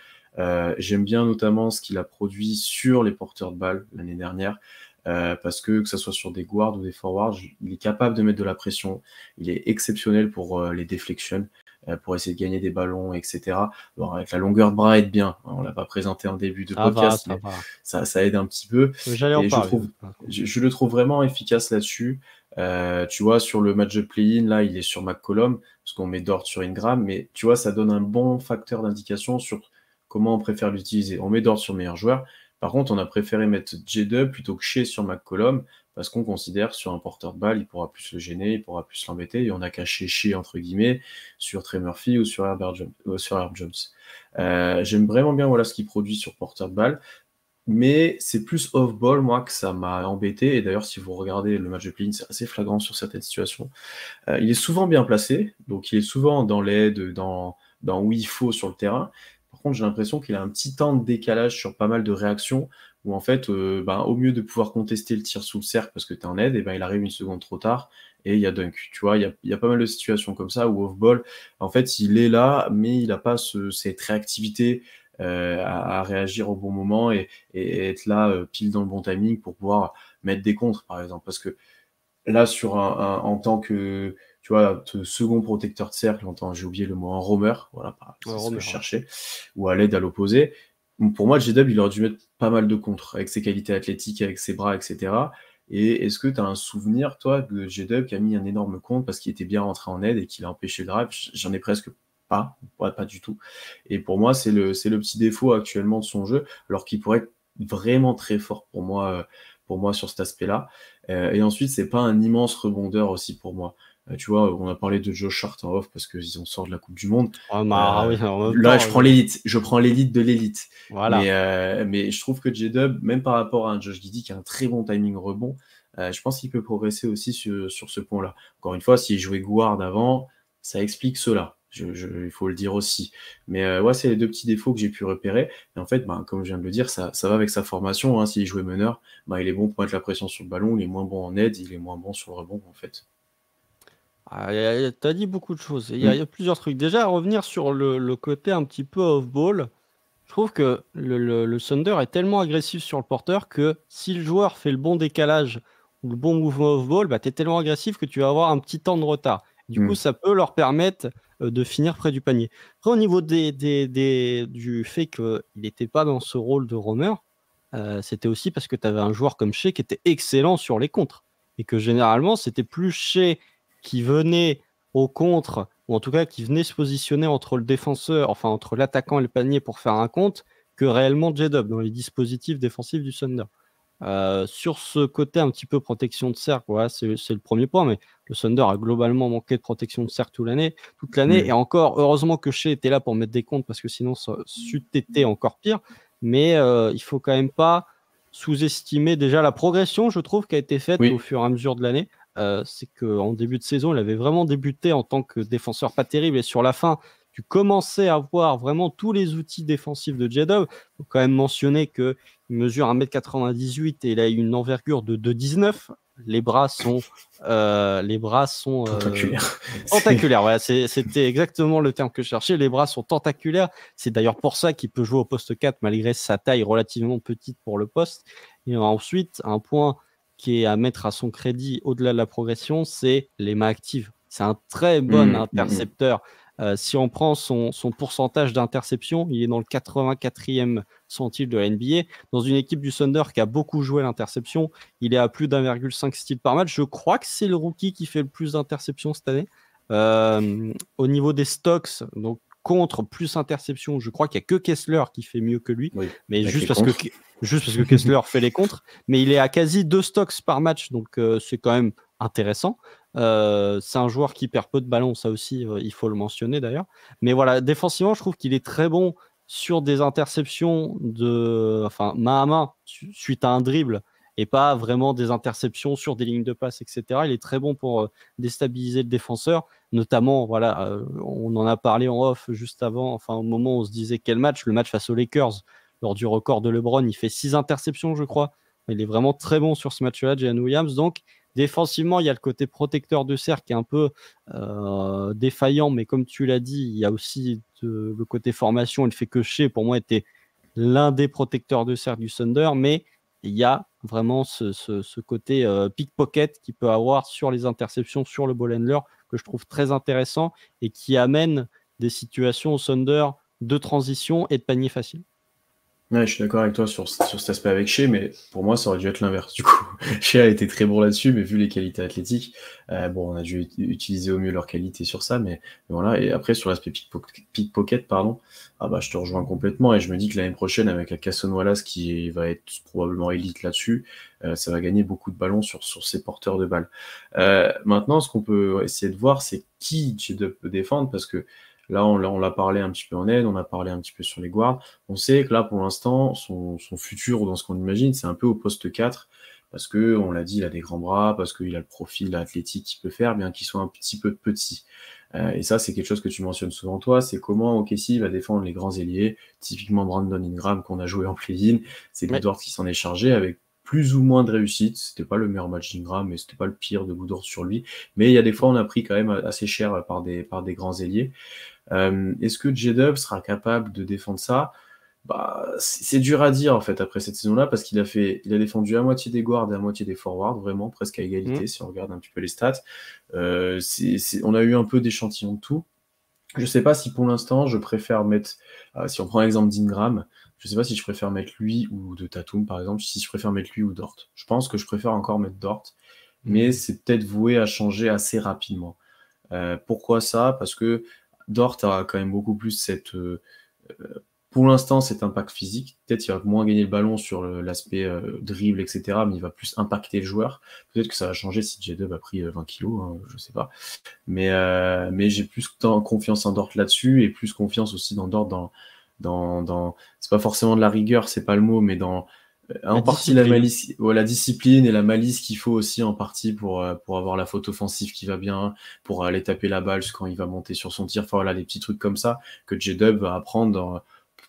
Speaker 1: J'aime bien notamment ce qu'il a produit sur les porteurs de balles l'année dernière. Parce que ce soit sur des guards ou des forwards, il est capable de mettre de la pression. Il est exceptionnel pour les deflections, pour essayer de gagner des ballons, etc. Bon, avec la longueur de bras aide bien. On l'a pas présenté en début de podcast, mais ça aide un petit peu.
Speaker 2: J'allais en parler.
Speaker 1: Je le trouve vraiment efficace là-dessus. Tu vois, sur le match de play-in, là, il est sur McCollum, parce qu'on met Dort sur Ingram, mais tu vois, ça donne un bon facteur d'indication sur comment on préfère l'utiliser. On met Dort sur le meilleur joueur. Par contre, on a préféré mettre J-Dub plutôt que Shea sur McCollum parce qu'on considère sur un porteur de balle, il pourra plus le gêner, il pourra plus l'embêter et on a caché Shea entre guillemets sur Trey Murphy ou sur Herb Jones. J'aime vraiment bien ce qu'il produit sur porteur de balle, mais c'est plus off-ball moi que ça m'a embêté et d'ailleurs si vous regardez le match de play-in, c'est assez flagrant sur certaines situations. Il est souvent bien placé, donc il est souvent dans l'aide, dans où il faut sur le terrain. Par contre, j'ai l'impression qu'il a un petit temps de décalage sur pas mal de réactions où en fait, au mieux de pouvoir contester le tir sous le cercle parce que tu es en aide, et il arrive une seconde trop tard et il y a dunk. Tu vois, il y a pas mal de situations comme ça où off-ball, en fait, il est là, mais il n'a pas cette réactivité à réagir au bon moment et être là pile dans le bon timing pour pouvoir mettre des contres, par exemple. Parce que là, en tant que, tu vois, second protecteur de cercle, j'ai oublié le mot, un roamer, voilà, c'est ce que
Speaker 2: Romer,
Speaker 1: je
Speaker 2: ouais.
Speaker 1: cherchais, ou à l'aide à l'opposé. Donc, pour moi, J-Dub, il aurait dû mettre pas mal de contres, avec ses qualités athlétiques, avec ses bras, etc. Et est-ce que tu as un souvenir, toi, de J-Dub qui a mis un énorme contre parce qu'il était bien rentré en aide et qu'il a empêché le drive? J'en ai presque pas, ouais, pas du tout. Et pour moi, c'est le petit défaut actuellement de son jeu, alors qu'il pourrait être vraiment très fort pour moi sur cet aspect-là. Et ensuite, c'est pas un immense rebondeur aussi pour moi. Tu vois, on a parlé de Josh Hart en off parce qu'ils ont sort de la Coupe du Monde.
Speaker 2: Ah, bah, oui, en même
Speaker 1: Là,
Speaker 2: temps,
Speaker 1: je prends l'élite de l'élite.
Speaker 2: voilà.
Speaker 1: Mais je trouve que J-Dub, même par rapport à un Josh Giddey qui a un très bon timing rebond, je pense qu'il peut progresser aussi sur ce point-là. Encore une fois, s'il jouait guard avant, ça explique cela. Il faut le dire aussi. Mais ouais, c'est les deux petits défauts que j'ai pu repérer. Et en fait, bah, comme je viens de le dire, ça va avec sa formation. Hein. S'il jouait meneur, bah, il est bon pour mettre la pression sur le ballon, il est moins bon en aide, il est moins bon sur le rebond, en fait.
Speaker 2: Ah, tu as dit beaucoup de choses. Il y a
Speaker 1: Mm.
Speaker 2: plusieurs trucs. Déjà, à revenir sur le côté un petit peu off-ball, je trouve que le Thunder est tellement agressif sur le porteur que si le joueur fait le bon décalage ou le bon mouvement off-ball, bah, tu es tellement agressif que tu vas avoir un petit temps de retard. Du coup,
Speaker 1: Mm.
Speaker 2: ça peut leur permettre de finir près du panier. Après, au niveau du fait qu'il n'était pas dans ce rôle de roamer, c'était aussi parce que tu avais un joueur comme Shea qui était excellent sur les contres. Et que généralement, c'était plus Shea qui venait au contre, ou en tout cas qui venait se positionner entre le défenseur, enfin entre l'attaquant et le panier pour faire un contre, que réellement J-Dub dans les dispositifs défensifs du Thunder. Sur ce côté un petit peu protection de cercle, voilà, c'est le premier point, mais le Thunder a globalement manqué de protection de cercle toute l'année, et
Speaker 1: Mm.
Speaker 2: encore, heureusement que Shea était là pour mettre des comptes, parce que sinon ça eût été encore pire, mais il faut quand même pas sous-estimer déjà la progression, je trouve, qui a été faite au
Speaker 1: Oui,
Speaker 2: fur et à mesure de l'année. C'est qu'en début de saison, il avait vraiment débuté en tant que défenseur pas terrible, et sur la fin, tu commençais à voir vraiment tous les outils défensifs de J-Dub. Il faut quand même mentionner que il mesure 1,98 m et il a une envergure de 2,19 m. Les bras sont
Speaker 1: tentaculaire.
Speaker 2: tentaculaires. Voilà, c'était exactement le terme que je cherchais. Les bras sont tentaculaires. C'est d'ailleurs pour ça qu'il peut jouer au poste 4 malgré sa taille relativement petite pour le poste. Et ensuite, un point qui est à mettre à son crédit au-delà de la progression, c'est les mains actives. C'est un très bon
Speaker 1: Mm, mm, mm.
Speaker 2: intercepteur. Si on prend son pourcentage d'interception, il est dans le 84e centile de la NBA. Dans une équipe du Thunder qui a beaucoup joué l'interception, il est à plus d'1,5 steals par match. Je crois que c'est le rookie qui fait le plus d'interceptions cette année. Au niveau des stocks, donc contre plus interception, je crois qu'il n'y a que Kessler qui fait mieux que lui,
Speaker 1: Oui,
Speaker 2: mais
Speaker 1: avec les
Speaker 2: juste parce que
Speaker 1: contres.
Speaker 2: Kessler fait les contres, mais il est à quasi 2 stocks par match, donc c'est quand même intéressant. C'est un joueur qui perd peu de ballons, ça aussi, il faut le mentionner d'ailleurs. Mais voilà, défensivement, je trouve qu'il est très bon sur des interceptions main à main, suite à un dribble, et pas vraiment des interceptions sur des lignes de passe, etc. Il est très bon pour déstabiliser le défenseur, notamment, voilà, on en a parlé en off juste avant, enfin au moment où on se disait quel match, le match face aux Lakers, lors du record de LeBron, il fait 6 interceptions, je crois. Il est vraiment très bon sur ce match-là, Jalen Williams. Donc, défensivement, il y a le côté protecteur de cercle qui est un peu défaillant, mais comme tu l'as dit, il y a aussi le côté formation et le fait que Shea, pour moi, était l'un des protecteurs de cercle du Thunder, mais il y a vraiment ce côté pickpocket qu'il peut avoir sur les interceptions, sur le ball handler, que je trouve très intéressant et qui amène des situations au Thunder de transition et de panier facile.
Speaker 1: Ouais, je suis d'accord avec toi sur cet aspect avec Shea, mais pour moi, ça aurait dû être l'inverse. Du coup, Shea a été très bon là-dessus, mais vu les qualités athlétiques, bon, on a dû utiliser au mieux leurs qualités sur ça, mais voilà. Et après, sur l'aspect pickpocket, pardon, ah bah, je te rejoins complètement et je me dis que l'année prochaine, avec la Casson Wallace qui va être probablement élite là-dessus, ça va gagner beaucoup de ballons sur ces porteurs de balles. Maintenant, ce qu'on peut essayer de voir, c'est qui J-Dub peut défendre, parce que là, on l'a parlé un petit peu en aide, on a parlé un petit peu sur les guards. On sait que là, pour l'instant, son futur, dans ce qu'on imagine, c'est un peu au poste 4, parce que, on l'a dit, il a des grands bras, parce qu'il a le profil athlétique qu'il peut faire, bien qu'il soit un petit peu petit. Et ça, c'est quelque chose que tu mentionnes souvent, toi, c'est comment OKC va défendre les grands ailiers, typiquement Brandon Ingram, qu'on a joué en play-in, c'est
Speaker 2: Ouais.
Speaker 1: Woodward qui s'en est chargé, avec plus ou moins de réussite. C'était pas le meilleur match d'Ingram, mais c'était pas le pire de Woodward sur lui. Mais il y a des fois, on a pris quand même assez cher par des grands ailiers. Est-ce que J-Dub sera capable de défendre ça? Bah, c'est dur à dire en fait après cette saison-là parce qu'il a défendu à moitié des guards et à moitié des forwards, vraiment presque à
Speaker 2: Mm.
Speaker 1: égalité si on regarde un petit peu les stats. On a eu un peu d'échantillons de tout. Je sais pas si pour l'instant je préfère mettre, si on prend l'exemple d'Ingram, je sais pas si je préfère mettre lui ou de Tatum par exemple, si je préfère mettre lui ou Dort. Je pense que je préfère encore mettre Dort, mais c'est peut-être voué à changer assez rapidement. Pourquoi ça? Parce que Dort a quand même beaucoup plus pour l'instant, cet impact physique. Peut-être il va moins gagner le ballon sur l'aspect dribble, etc., mais il va plus impacter le joueur. Peut-être que ça va changer si J-Dub a pris 20 kilos, hein, je sais pas. Mais j'ai plus confiance en Dort là-dessus et plus confiance aussi dans Dort c'est pas forcément de la rigueur, c'est pas le mot, mais en partie la malice, la discipline et la malice qu'il faut aussi en partie pour avoir la faute offensive qui va bien, pour aller taper la balle quand il va monter sur son tir. Enfin voilà, des petits trucs comme ça que J-Dub va apprendre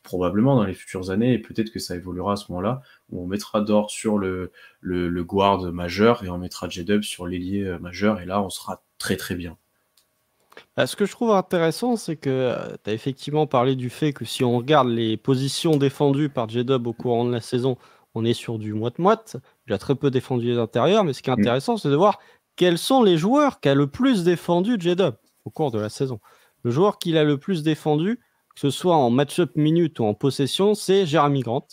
Speaker 1: probablement dans les futures années, et peut-être que ça évoluera à ce moment-là, où on mettra Dort sur le guard majeur et on mettra J-Dub sur l'ailier majeur, et là on sera très très bien.
Speaker 2: Ce que je trouve intéressant, c'est que tu as effectivement parlé du fait que si on regarde les positions défendues par J-Dub au courant de la saison, on est sur du moite-moite. Il a très peu défendu les intérieurs, mais ce qui est intéressant, c'est de voir quels sont les joueurs qui a le plus défendu J-Dub au cours de la saison. Le joueur qui l'a le plus défendu, que ce soit en match-up minutes ou en possession, c'est Jeremy Grant.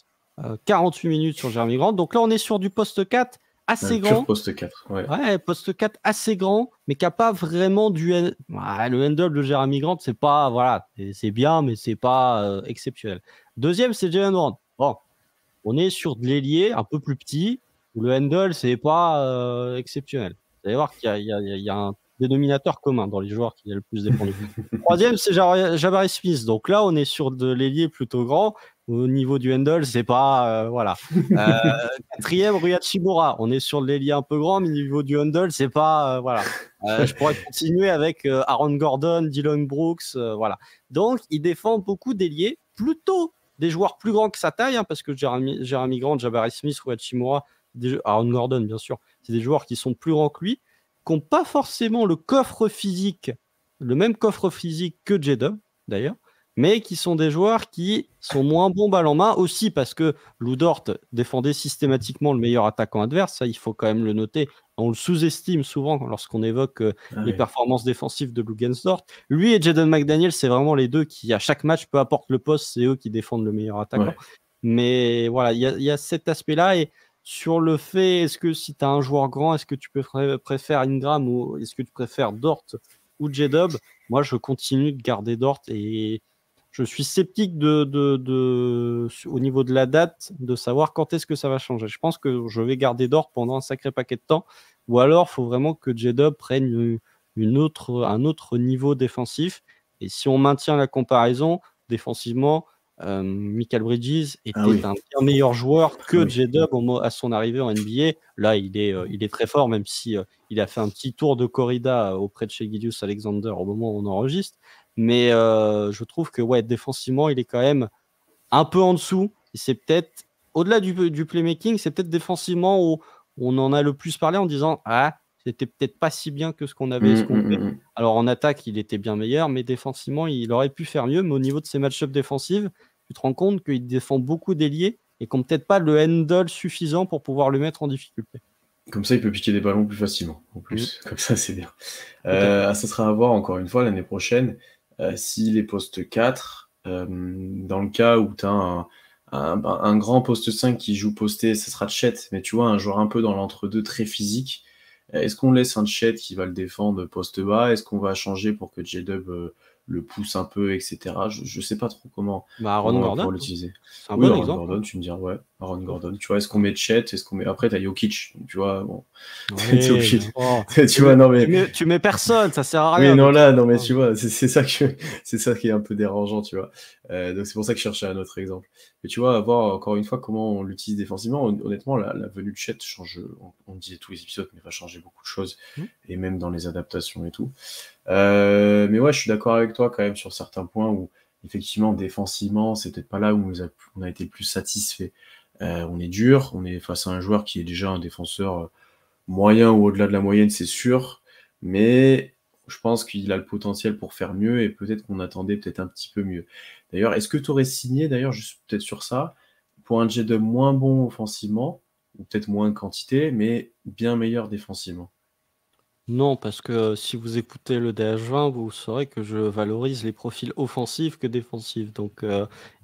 Speaker 2: 48 minutes sur Jeremy Grant. Donc là, on est sur du poste 4 assez grand.
Speaker 1: Poste 4, ouais.
Speaker 2: Ouais, poste 4 assez grand, mais qui n'a pas vraiment le handle de Jeremy Grant, c'est pas, voilà, c'est bien, mais c'est pas exceptionnel. Deuxième, c'est Jalen Brown. Bon, on est sur de l'ailier un peu plus petit, où le handle, c'est pas exceptionnel. Vous allez voir qu'il y a un dénominateur commun dans les joueurs qui est le plus défendu. Troisième, c'est Jabari Smith. Donc là, on est sur de l'ailier plutôt grand. Au niveau du handle, c'est pas voilà. Quatrième, Rui Hachimura. On est sur de l'ailier un peu grand, mais au niveau du handle, c'est pas voilà. Je pourrais continuer avec Aaron Gordon, Dylan Brooks, voilà. Donc, il défend beaucoup d'ailiers, plutôt des joueurs plus grands que sa taille, hein, parce que Jeremy Grant, Jabari Smith, Rui Hachimura, Aaron Gordon, bien sûr, c'est des joueurs qui sont plus grands que lui, qui n'ont pas forcément le même coffre physique que J-Dub, d'ailleurs, mais qui sont des joueurs qui sont moins bons balle en main, aussi parce que Lou Dort défendait systématiquement le meilleur attaquant adverse, ça il faut quand même le noter. On le sous-estime souvent lorsqu'on évoque les performances défensives de Lou Dort. Lui et Jaden McDaniel, c'est vraiment les deux qui, à chaque match, peu importe le poste, c'est eux qui défendent le meilleur attaquant. Ouais. Mais voilà, il y a cet aspect-là. Et sur le fait, est-ce que si tu as un joueur grand, est-ce que tu préfères Ingram ou est-ce que tu préfères Dort ou J-Dub? Moi, je continue de garder Dort et je suis sceptique au niveau de la date, de savoir quand est-ce que ça va changer. Je pense que je vais garder Dort pendant un sacré paquet de temps, ou alors il faut vraiment que J-Dub prenne un autre niveau défensif. Et si on maintient la comparaison, défensivement, Mikal Bridges était un bien meilleur joueur que J-Dub à son arrivée en NBA. Là, il est très fort, même si il a fait un petit tour de corrida auprès de Shai Gilgeous-Alexander au moment où on enregistre. Mais je trouve que défensivement, il est quand même un peu en dessous. Et c'est peut-être, au-delà du playmaking, c'est peut-être défensivement où on en a le plus parlé en disant « Ah, c'était peut-être pas si bien que ce qu'on avait escompté. » Alors en attaque, il était bien meilleur, mais défensivement, il aurait pu faire mieux. Mais au niveau de ses match-ups défensifs, tu te rends compte qu'il défend beaucoup d'ailiers et qu'on n'a peut-être pas le handle suffisant pour pouvoir le mettre en difficulté.
Speaker 1: Comme ça, il peut piquer des ballons plus facilement, en plus. Comme ça, c'est bien. Ça sera à voir, encore une fois, l'année prochaine, si les postes 4, dans le cas où tu as un grand poste 5 qui joue posté, ça sera Chet, mais tu vois, un joueur un peu dans l'entre-deux, très physique. Est-ce qu'on laisse un Chet qui va le défendre poste bas? Est-ce qu'on va changer pour que J-Dub le pousse un peu, etc. Je sais pas trop comment
Speaker 2: Aaron Gordon,
Speaker 1: l'utiliser.
Speaker 2: C'est un bon
Speaker 1: Aaron
Speaker 2: exemple.
Speaker 1: Gordon, tu me dis, ouais, Aaron Gordon. Tu vois, est-ce qu'on met Chet? Après, t'as Jokic. Donc, tu vois, bon.
Speaker 2: Ouais,
Speaker 1: tu vois, non, mais.
Speaker 2: Tu mets personne, ça sert à rien.
Speaker 1: Oui, non, là, non, mais tu vois, c'est ça qui est un peu dérangeant, tu vois. Donc, c'est pour ça que je cherchais un autre exemple. Mais tu vois, à voir encore une fois comment on l'utilise défensivement. Honnêtement, la venue de Chet change, on disait tous les épisodes, mais va changer beaucoup de choses. Et même dans les adaptations et tout. Mais ouais, je suis d'accord avec toi quand même sur certains points où, effectivement, défensivement, c'est peut-être pas là où on a été le plus satisfait. On est dur, on est face à un joueur qui est déjà un défenseur moyen ou au-delà de la moyenne, c'est sûr, mais je pense qu'il a le potentiel pour faire mieux et peut-être qu'on attendait peut-être un petit peu mieux. D'ailleurs, est-ce que tu aurais signé, d'ailleurs, juste peut-être sur ça, pour un J-Dub moins bon offensivement, ou peut-être moins de quantité, mais bien meilleur défensivement?
Speaker 2: Non, parce que si vous écoutez le DH20, vous saurez que je valorise les profils offensifs que défensifs. Donc,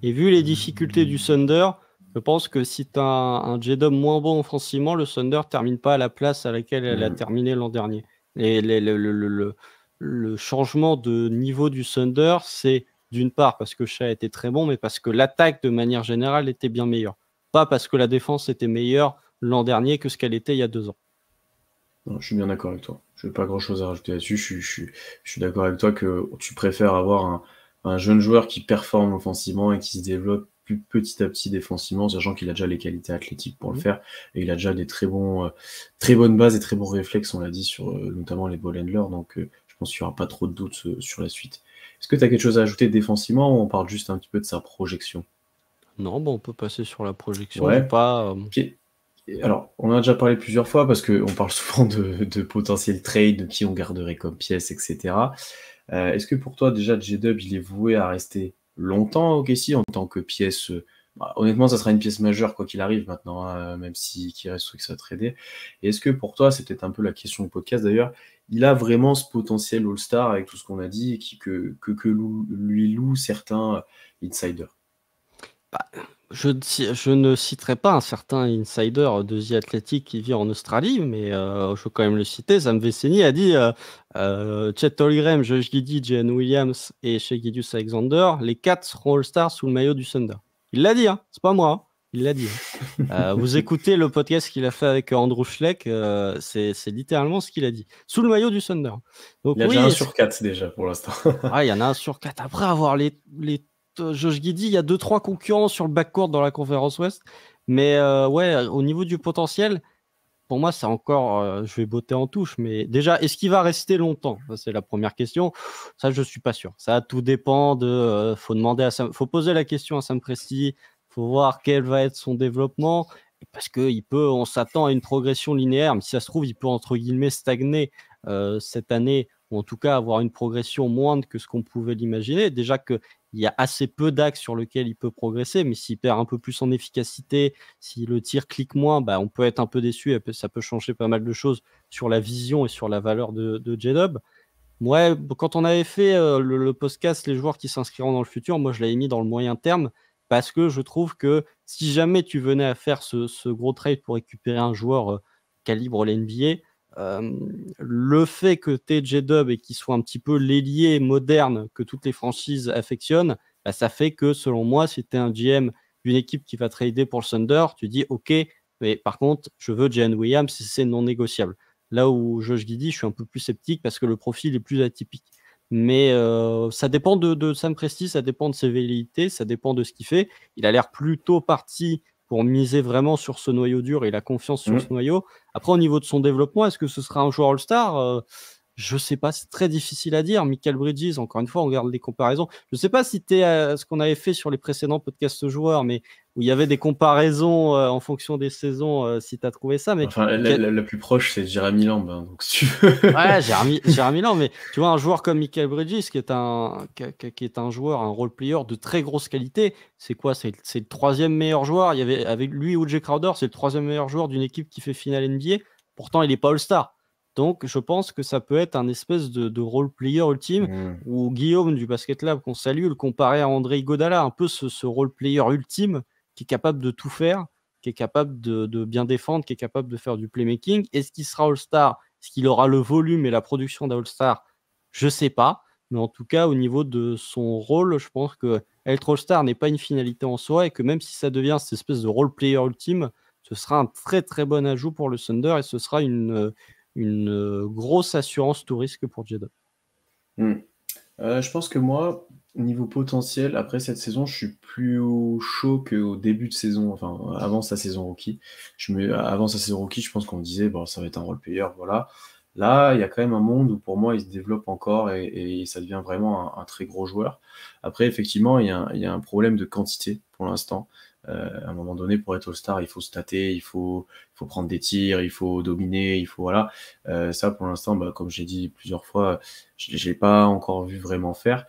Speaker 2: et vu les difficultés du Thunder, je pense que si tu as un J-Dub moins bon offensivement, le Thunder termine pas à la place à laquelle elle a terminé l'an dernier. Et le changement de niveau du Thunder, c'est d'une part parce que Shai était très bon, mais parce que l'attaque de manière générale était bien meilleure. Pas parce que la défense était meilleure l'an dernier que ce qu'elle était il y a 2 ans.
Speaker 1: Non, je suis bien d'accord avec toi. Je n'ai pas grand-chose à rajouter là-dessus. Je suis d'accord avec toi que tu préfères avoir un jeune joueur qui performe offensivement et qui se développe plus petit à petit défensivement, sachant qu'il a déjà les qualités athlétiques pour le faire et il a déjà des très bonnes bases et très bons réflexes, on l'a dit, sur notamment les ball handlers. Donc, je pense qu'il n'y aura pas trop de doutes sur la suite. Est-ce que tu as quelque chose à ajouter défensivement ou on parle juste un petit peu de sa projection?
Speaker 2: Non, bon, on peut passer sur la projection.
Speaker 1: Ouais.
Speaker 2: J'ai pas.
Speaker 1: Alors, on en a déjà parlé plusieurs fois parce qu'on parle souvent de potentiel trade, de qui on garderait comme pièce, etc. Est-ce que pour toi, déjà, J-Dub, il est voué à rester longtemps au OKC en tant que pièce honnêtement, ça sera une pièce majeure quoi qu'il arrive maintenant, hein, même si qu'il reste que ça tradé. Et est-ce que pour toi, c'est peut-être un peu la question du podcast d'ailleurs, il a vraiment ce potentiel All-Star avec tout ce qu'on a dit et que lui louent certains insiders?
Speaker 2: Je ne citerai pas un certain insider de The Athletic qui vit en Australie, mais je veux quand même le citer. Sam Vecenie a dit Chet Holmgren, Josh Giddey, Jalen Williams et Shai Gilgeous-Alexander, les 4 seront All-Stars sous le maillot du Thunder. Il l'a dit, hein, c'est pas moi, hein, il l'a dit. Hein. Vous écoutez le podcast qu'il a fait avec Andrew Schleck, c'est littéralement ce qu'il a dit. Sous le maillot du Thunder. Donc,
Speaker 1: Il y a
Speaker 2: oui,
Speaker 1: déjà 1 sur 4 déjà pour l'instant.
Speaker 2: il y en a 1 sur 4. Après avoir les Josh Giddey, il y a 2-3 concurrents sur le backcourt dans la conférence Ouest. Mais ouais, au niveau du potentiel, pour moi, c'est encore. Je vais botter en touche. Mais déjà, est-ce qu'il va rester longtemps? Ça, c'est la première question. Ça, je suis pas sûr. Ça, tout dépend de. Faut poser la question à Sam Presti. Faut voir quel va être son développement. Parce on s'attend à une progression linéaire. Mais si ça se trouve, il peut, entre guillemets, stagner cette année. Ou en tout cas, avoir une progression moindre que ce qu'on pouvait l'imaginer. Déjà qu'il y a assez peu d'axes sur lesquels il peut progresser. Mais s'il perd un peu plus en efficacité, si le tir clique moins, on peut être un peu déçu. Et ça peut changer pas mal de choses sur la vision et sur la valeur de J-Dub. Ouais, quand on avait fait le podcast Les joueurs qui s'inscriront dans le futur, moi je l'avais mis dans le moyen terme parce que je trouve que si jamais tu venais à faire ce gros trade pour récupérer un joueur calibre l'NBA, le fait que tu aies J-Dub et qu'il soit un petit peu l'ailier moderne que toutes les franchises affectionnent, ça fait que selon moi, si tu es un GM d'une équipe qui va trader pour le Thunder, tu dis ok, mais par contre, je veux Jalen Williams si c'est non négociable. Là où Josh Giddey, je suis un peu plus sceptique parce que le profil est plus atypique. Mais ça dépend de Sam Presti, ça dépend de ses velléités, ça dépend de ce qu'il fait. Il a l'air plutôt parti pour miser vraiment sur ce noyau dur et il a confiance sur ce noyau. Après, au niveau de son développement, est-ce que ce sera un joueur All-Star Je sais pas, c'est très difficile à dire. Michael Bridges, encore une fois, on regarde les comparaisons. Je sais pas si tu es ce qu'on avait fait sur les précédents podcasts joueurs, mais où il y avait des comparaisons en fonction des saisons, si tu as trouvé ça. Mais
Speaker 1: Enfin, la plus proche, c'est Jeremy Lamb, hein, donc si tu veux.
Speaker 2: ouais, Jeremy Lamb, mais tu vois, un joueur comme Michael Bridges, qui est un joueur, un role player de très grosse qualité, c'est quoi? C'est le 3e meilleur joueur. Il y avait, avec lui, O.J. Crowder, c'est le 3e meilleur joueur d'une équipe qui fait finale NBA. Pourtant, il n'est pas All-Star. Donc, je pense que ça peut être un espèce de role player ultime où Guillaume du Basket Lab, qu'on salue, le comparait à André Iguodala, un peu ce role player ultime qui est capable de tout faire, qui est capable de bien défendre, qui est capable de faire du playmaking. Est-ce qu'il sera All-Star? Est-ce qu'il aura le volume et la production d'All-Star? Je ne sais pas. Mais en tout cas, au niveau de son rôle, je pense que être All-Star n'est pas une finalité en soi et que même si ça devient cette espèce de role player ultime, ce sera un très très bon ajout pour le Thunder et ce sera une grosse assurance tout risque pour J-Dub.
Speaker 1: Je pense que moi, niveau potentiel, après cette saison, je suis plus chaud qu'au début de saison, enfin avant sa saison rookie. Avant sa saison rookie, je pense qu'on disait bon, ça va être un role player, voilà. Là, il y a quand même un monde où pour moi, il se développe encore et ça devient vraiment un très gros joueur. Après, effectivement, il y a un problème de quantité pour l'instant. À un moment donné, pour être All-Star, il faut stater, il faut prendre des tirs, il faut dominer, il faut voilà. Ça, pour l'instant, comme j'ai dit plusieurs fois, je l'ai pas encore vu vraiment faire.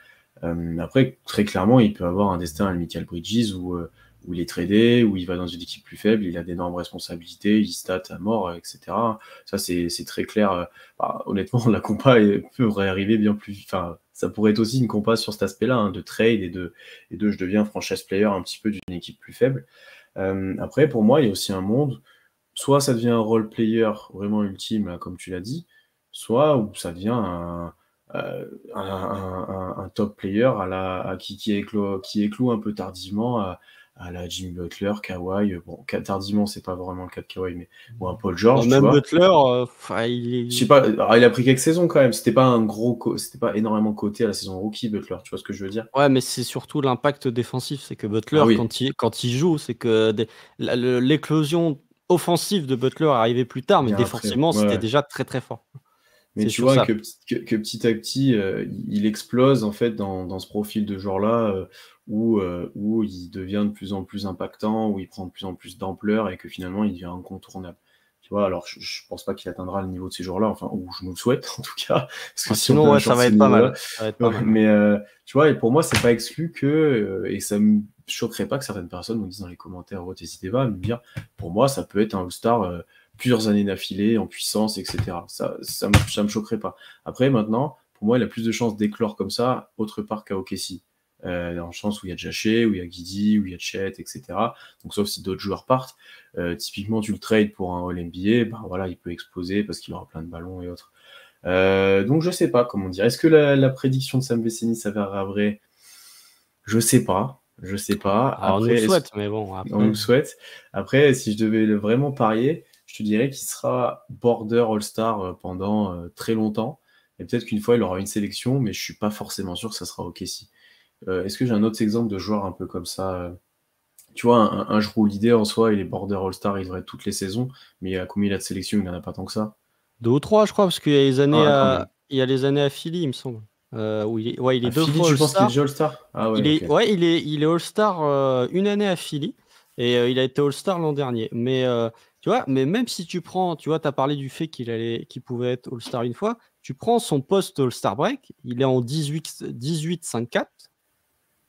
Speaker 1: Après, très clairement, il peut avoir un destin à Michael Bridges où il est tradé, où il va dans une équipe plus faible, il a d'énormes responsabilités, il stat à mort, etc. Ça, c'est très clair. Honnêtement, la compa pourrait arriver bien plus. Enfin, ça pourrait être aussi une compa sur cet aspect-là, hein, de trade et de je deviens franchise player un petit peu d'une équipe plus faible. Après, pour moi, il y a aussi un monde, soit ça devient un role player vraiment ultime, là, comme tu l'as dit, soit où ça devient un top player qui éclot un peu tardivement à la Jimmy Butler, Kawhi. Bon, tardivement, c'est pas vraiment le cas de Kawhi, mais ou un Paul George, tu
Speaker 2: Même
Speaker 1: vois.
Speaker 2: Butler,
Speaker 1: Je sais pas, alors, il a pris quelques saisons quand même. C'était pas énormément coté à la saison rookie, Butler. Tu vois ce que je veux dire?
Speaker 2: Ouais, mais c'est surtout l'impact défensif. C'est que Butler,
Speaker 1: Ah oui,
Speaker 2: quand il joue, c'est que l'éclosion offensive de Butler arrivait plus tard, mais
Speaker 1: bien après.
Speaker 2: défensivement, c'était
Speaker 1: Ouais.
Speaker 2: déjà très très fort.
Speaker 1: Mais
Speaker 2: C'est
Speaker 1: tu
Speaker 2: sur
Speaker 1: vois
Speaker 2: ça.
Speaker 1: que petit à petit, il explose en fait dans ce profil de joueur-là, où il devient de plus en plus impactant, où il prend de plus en plus d'ampleur et que finalement il devient incontournable. Tu vois, alors je pense pas qu'il atteindra le niveau de ces joueurs-là, enfin, ou je nous le souhaite en tout cas, parce que si on
Speaker 2: Sinon,
Speaker 1: a un
Speaker 2: ouais,
Speaker 1: joueur
Speaker 2: ça
Speaker 1: de
Speaker 2: va
Speaker 1: ce
Speaker 2: être pas
Speaker 1: niveau-là,
Speaker 2: mal. Ça va être pas
Speaker 1: ouais,
Speaker 2: mal.
Speaker 1: mais tu vois, et pour moi, c'est pas exclu que, et ça me choquerait pas que certaines personnes nous disent dans les commentaires, oh, n'hésitez pas à me dire, pour moi, ça peut être un All-Star plusieurs années d'affilée, en puissance, etc. Ça me choquerait pas. Après, maintenant, pour moi, il a plus de chances d'éclore comme ça, autre part qu'à OKC. Dans le sens où il y a Jaché, où il y a Guidi, où il y a Chet, etc. Donc, sauf si d'autres joueurs partent. Typiquement, tu le trades pour un All-NBA, ben voilà, il peut exploser parce qu'il aura plein de ballons et autres. Donc, je sais pas comment dire. Est-ce que la prédiction de Sam Vecini s'avérera vraie? Je sais pas. Je sais pas.
Speaker 2: Alors, on nous le
Speaker 1: Après,
Speaker 2: souhaite, mais bon,
Speaker 1: on
Speaker 2: après.
Speaker 1: nous le souhaite. Après, si je devais vraiment parier, je te dirais qu'il sera border All-Star pendant très longtemps. Et peut-être qu'une fois, il aura une sélection, mais je suis pas forcément sûr que ça sera OKC. Est-ce que j'ai un autre exemple de joueur un peu comme ça Tu vois, un joueur leader en soi, il est border All-Star, il devrait être toutes les saisons, mais combien il a de sélections, il n'en a pas tant que ça.
Speaker 2: 2 ou 3, je crois, parce qu'il y a les années
Speaker 1: Ah, quand même.
Speaker 2: il y a les années à Philly, il me semble. Où il est
Speaker 1: À
Speaker 2: 2
Speaker 1: Philly,
Speaker 2: fois
Speaker 1: tu penses qu'il est
Speaker 2: All-Star.
Speaker 1: déjà All-Star? Ah ouais, ok.
Speaker 2: Il est All-Star une année à Philly et il a été All-Star l'an dernier. Mais tu vois, mais même si tu prends, tu vois, tu as parlé du fait qu'il pouvait être All-Star une fois, tu prends son post All-Star break, il est en 18-5-4.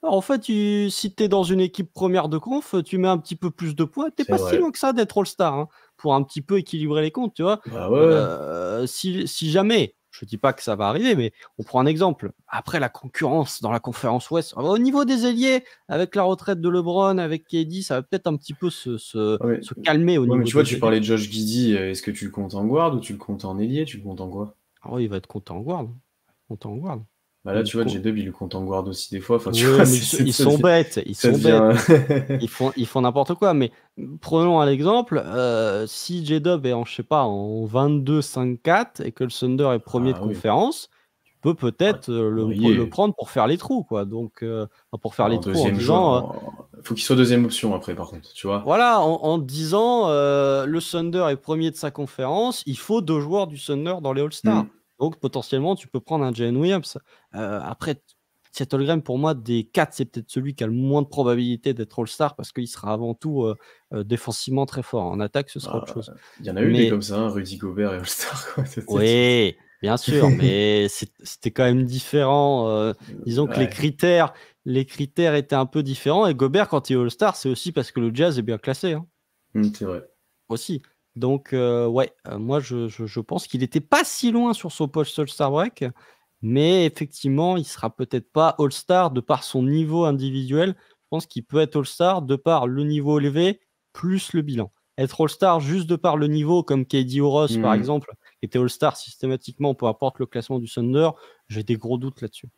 Speaker 2: Alors, en fait, si tu es dans une équipe première de conf, tu mets un petit peu plus de points, t'es
Speaker 1: C'est
Speaker 2: pas si
Speaker 1: vrai.
Speaker 2: loin que ça d'être All-Star, hein, pour un petit peu équilibrer les comptes, tu vois.
Speaker 1: Bah ouais.
Speaker 2: Si jamais, je dis pas que ça va arriver, mais on prend un exemple. Après la concurrence dans la conférence Ouest, au niveau des ailiers, avec la retraite de LeBron, avec KD, ça va peut-être un petit peu se
Speaker 1: Ouais,
Speaker 2: calmer au
Speaker 1: ouais, mais
Speaker 2: niveau
Speaker 1: tu vois,
Speaker 2: des
Speaker 1: tu
Speaker 2: ailiers.
Speaker 1: parlais de Josh Giddey, est-ce que tu le comptes en guard ou tu le comptes en ailier? Tu le comptes en quoi?
Speaker 2: Ah ouais, il va être content en guard, hein. Content en guard.
Speaker 1: Bah là,
Speaker 2: Il
Speaker 1: tu vois,
Speaker 2: co-
Speaker 1: J-Dub, il le compte en guard aussi des fois. Enfin, tu
Speaker 2: Ouais,
Speaker 1: vois,
Speaker 2: mais ils sont bêtes, ils
Speaker 1: ça
Speaker 2: sont bêtes.
Speaker 1: devient.
Speaker 2: Ils font n'importe quoi, mais prenons un exemple. Si J-Dub est en, je sais pas, en 22-5-4 et que le Thunder est premier de
Speaker 1: Ah oui.
Speaker 2: conférence, tu peux
Speaker 1: Ah,
Speaker 2: peut-être le
Speaker 1: briller.
Speaker 2: prendre pour faire les trous, quoi. Donc, enfin, pour faire les
Speaker 1: En
Speaker 2: trous en
Speaker 1: deuxième joueur.
Speaker 2: disant,
Speaker 1: Faut qu'il soit deuxième option après, par contre, tu vois.
Speaker 2: voilà, en disant, le Thunder est premier de sa conférence, il faut 2 joueurs du Thunder dans les
Speaker 1: Hmm.
Speaker 2: All-Stars. Donc, potentiellement, tu peux prendre un Jalen Williams. Après, Chet Holmgren, pour moi, des 4, c'est peut-être celui qui a le moins de probabilité d'être All-Star parce qu'il sera avant tout défensivement très fort. En attaque, ce sera autre
Speaker 1: Bah,
Speaker 2: chose.
Speaker 1: il y en a eu des
Speaker 2: Mais
Speaker 1: comme ça, hein, Rudy Gobert et All-Star, quoi.
Speaker 2: oui, bien sûr, mais c'était quand même différent. Disons que
Speaker 1: Ouais.
Speaker 2: les critères étaient un peu différents. Et Gobert, quand il est All-Star, c'est aussi parce que le Jazz est bien classé, hein,
Speaker 1: C'est vrai.
Speaker 2: aussi. Donc, ouais, moi, je pense qu'il n'était pas si loin sur son post All-Star break. Mais effectivement, il sera peut-être pas All-Star de par son niveau individuel. Je pense qu'il peut être All-Star de par le niveau élevé plus le bilan. Être All-Star juste de par le niveau, comme KD ou Ross, par
Speaker 1: Hmm.
Speaker 2: exemple, qui était All-Star systématiquement, peu importe le classement du Thunder, j'ai des gros doutes là-dessus.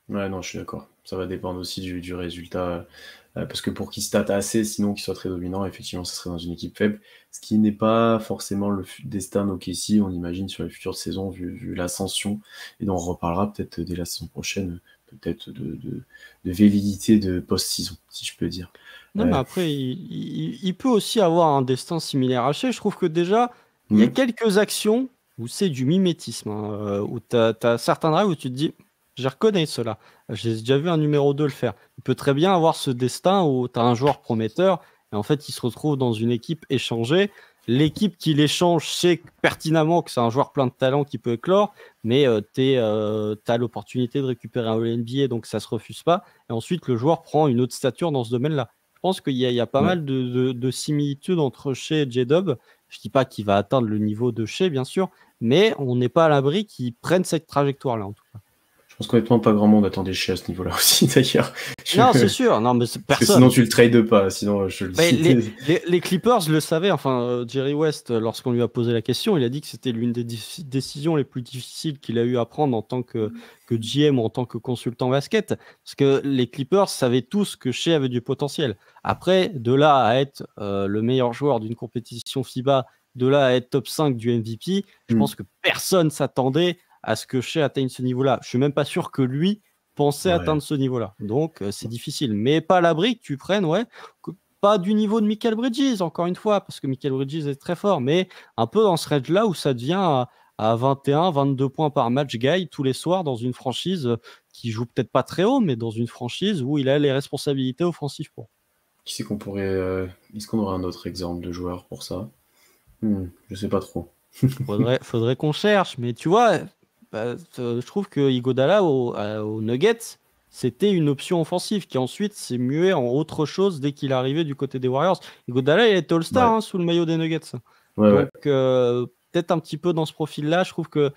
Speaker 1: Ouais, non, je suis d'accord. Ça va dépendre aussi du résultat. Parce que pour qu'il stat assez, sinon qu'il soit très dominant, effectivement, ça serait dans une équipe faible. Ce qui n'est pas forcément le destin d'OKC, on imagine, sur les futures saisons, vu l'ascension. Et dont on reparlera peut-être dès la saison prochaine, peut-être de validité de post-saison, si je peux dire.
Speaker 2: Non, mais
Speaker 1: Euh,
Speaker 2: après, il peut aussi avoir un destin similaire à Shea. Je trouve que déjà, il y a
Speaker 1: hmm.
Speaker 2: quelques actions où c'est du mimétisme, hein, où tu as certains drives où tu te dis, je reconnais cela. J'ai déjà vu un numéro 2 le faire. Il peut très bien avoir ce destin où tu as un joueur prometteur et en fait, il se retrouve dans une équipe échangée l'équipe qui l'échange sait pertinemment que c'est un joueur plein de talent qui peut éclore, mais tu as l'opportunité de récupérer un All-NBA, donc ça se refuse pas. Et ensuite, le joueur prend une autre stature dans ce domaine-là. Je pense qu'il y a pas mal de similitudes entre Shai et J-Dub. Je dis pas qu'il va atteindre le niveau de Shai, bien sûr, mais on n'est pas à l'abri qu'il prenne cette trajectoire-là, en tout cas.
Speaker 1: Je pense qu'honnêtement, pas grand monde attendait Shai à ce niveau-là aussi, d'ailleurs.
Speaker 2: Non, c'est sûr. Non, mais
Speaker 1: Parce que
Speaker 2: personne.
Speaker 1: sinon, tu le trades pas. Sinon, je le dis.
Speaker 2: Les Clippers le savaient. Enfin, Jerry West, lorsqu'on lui a posé la question, il a dit que c'était l'une des décisions les plus difficiles qu'il a eu à prendre en tant que GM ou en tant que consultant basket. Parce que les Clippers savaient tous que Shai avait du potentiel. Après, de là à être le meilleur joueur d'une compétition FIBA, de là à être top 5 du MVP, je pense que personne s'attendait à ce que Shai atteigne ce niveau-là. Je suis même pas sûr que lui pensait atteindre ce niveau-là. Donc, c'est difficile. Mais pas à l'abri que tu prennes, pas du niveau de Michael Bridges, encore une fois, parce que Michael Bridges est très fort, mais un peu dans ce range-là où ça devient à 21, 22 points par match guy tous les soirs dans une franchise qui joue peut-être pas très haut, mais dans une franchise où il a les responsabilités offensives pour.
Speaker 1: Qui c'est qu'on pourrait... Est-ce qu'on aurait un autre exemple de joueur pour ça? Je sais pas trop.
Speaker 2: Faudrait qu'on cherche, mais tu vois, je trouve que Iguodala au Nuggets, c'était une option offensive qui ensuite s'est muée en autre chose dès qu'il est arrivé du côté des Warriors. Iguodala, il était All-Star sous le maillot des Nuggets. Donc, peut-être un petit peu dans ce profil-là, je trouve que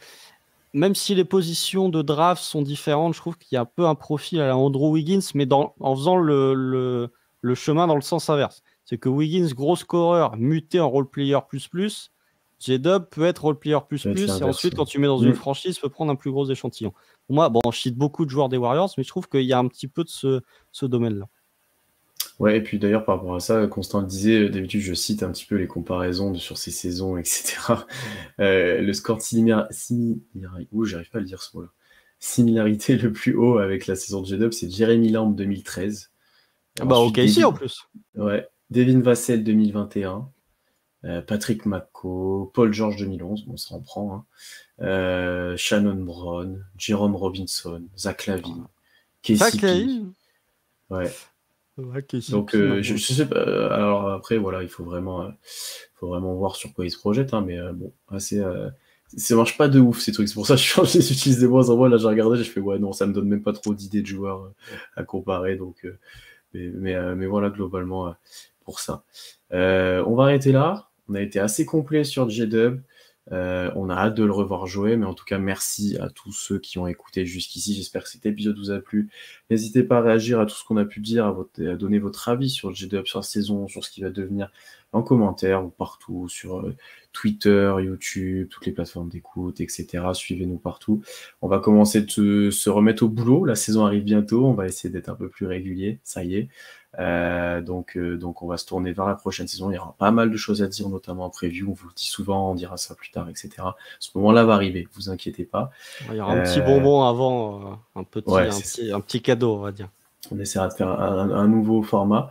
Speaker 2: même si les positions de draft sont différentes, je trouve qu'il y a un peu un profil à la Andrew Wiggins, mais en faisant le chemin dans le sens inverse. C'est que Wiggins, gros scoreur, muté en role player plus, J-Dub peut être role player plus, et ensuite, quand tu mets dans une franchise, peut prendre un plus gros échantillon. Pour moi, je cite beaucoup de joueurs des Warriors, mais je trouve qu'il y a un petit peu de ce domaine-là.
Speaker 1: Ouais, et puis d'ailleurs, par rapport à ça, Constant le disait, d'habitude, je cite un petit peu les comparaisons sur ces saisons, etc. Le score de j'arrive pas à le dire ce mot-là. Similarité le plus haut avec la saison de J-Dub, c'est Jeremy Lamb 2013.
Speaker 2: Ok, ici en plus.
Speaker 1: Ouais, Devin Vassell 2021. Patrick McCaw, Paul George 2011, bon, ça en prend. Shannon Brown, Jerome Robinson, Zach LaVine, KCP. Ouais. Donc, je sais pas. Alors après, voilà, il faut vraiment voir sur quoi ils se projettent, mais bon, ça marche pas de ouf ces trucs. C'est pour ça que je les utilise de moins en moins. Là, j'ai regardé, j'ai fait ouais, non, ça me donne même pas trop d'idées de joueurs à comparer. Donc, mais voilà, globalement, pour ça. On va arrêter là. On a été assez complet sur J-Dub. On a hâte de le revoir jouer, mais en tout cas, merci à tous ceux qui ont écouté jusqu'ici. J'espère que cet épisode vous a plu. N'hésitez pas à réagir à tout ce qu'on a pu dire, à donner votre avis sur J-Dub, sur la saison, sur ce qui va devenir en commentaire ou partout, sur Twitter, YouTube, toutes les plateformes d'écoute, etc. Suivez-nous partout. On va commencer de se remettre au boulot. La saison arrive bientôt. On va essayer d'être un peu plus régulier. Ça y est. Donc on va se tourner vers la prochaine saison. Il y aura pas mal de choses à dire, notamment en preview. On vous le dit souvent, on dira ça plus tard, etc. Ce moment-là va arriver, vous inquiétez pas.
Speaker 2: Il y aura un petit bonbon avant, un petit cadeau, on va dire.
Speaker 1: On essaiera de faire un nouveau format.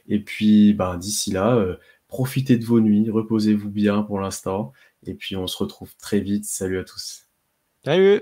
Speaker 1: Et puis, d'ici là, profitez de vos nuits, reposez-vous bien pour l'instant. Et puis, on se retrouve très vite. Salut à tous.
Speaker 2: Salut!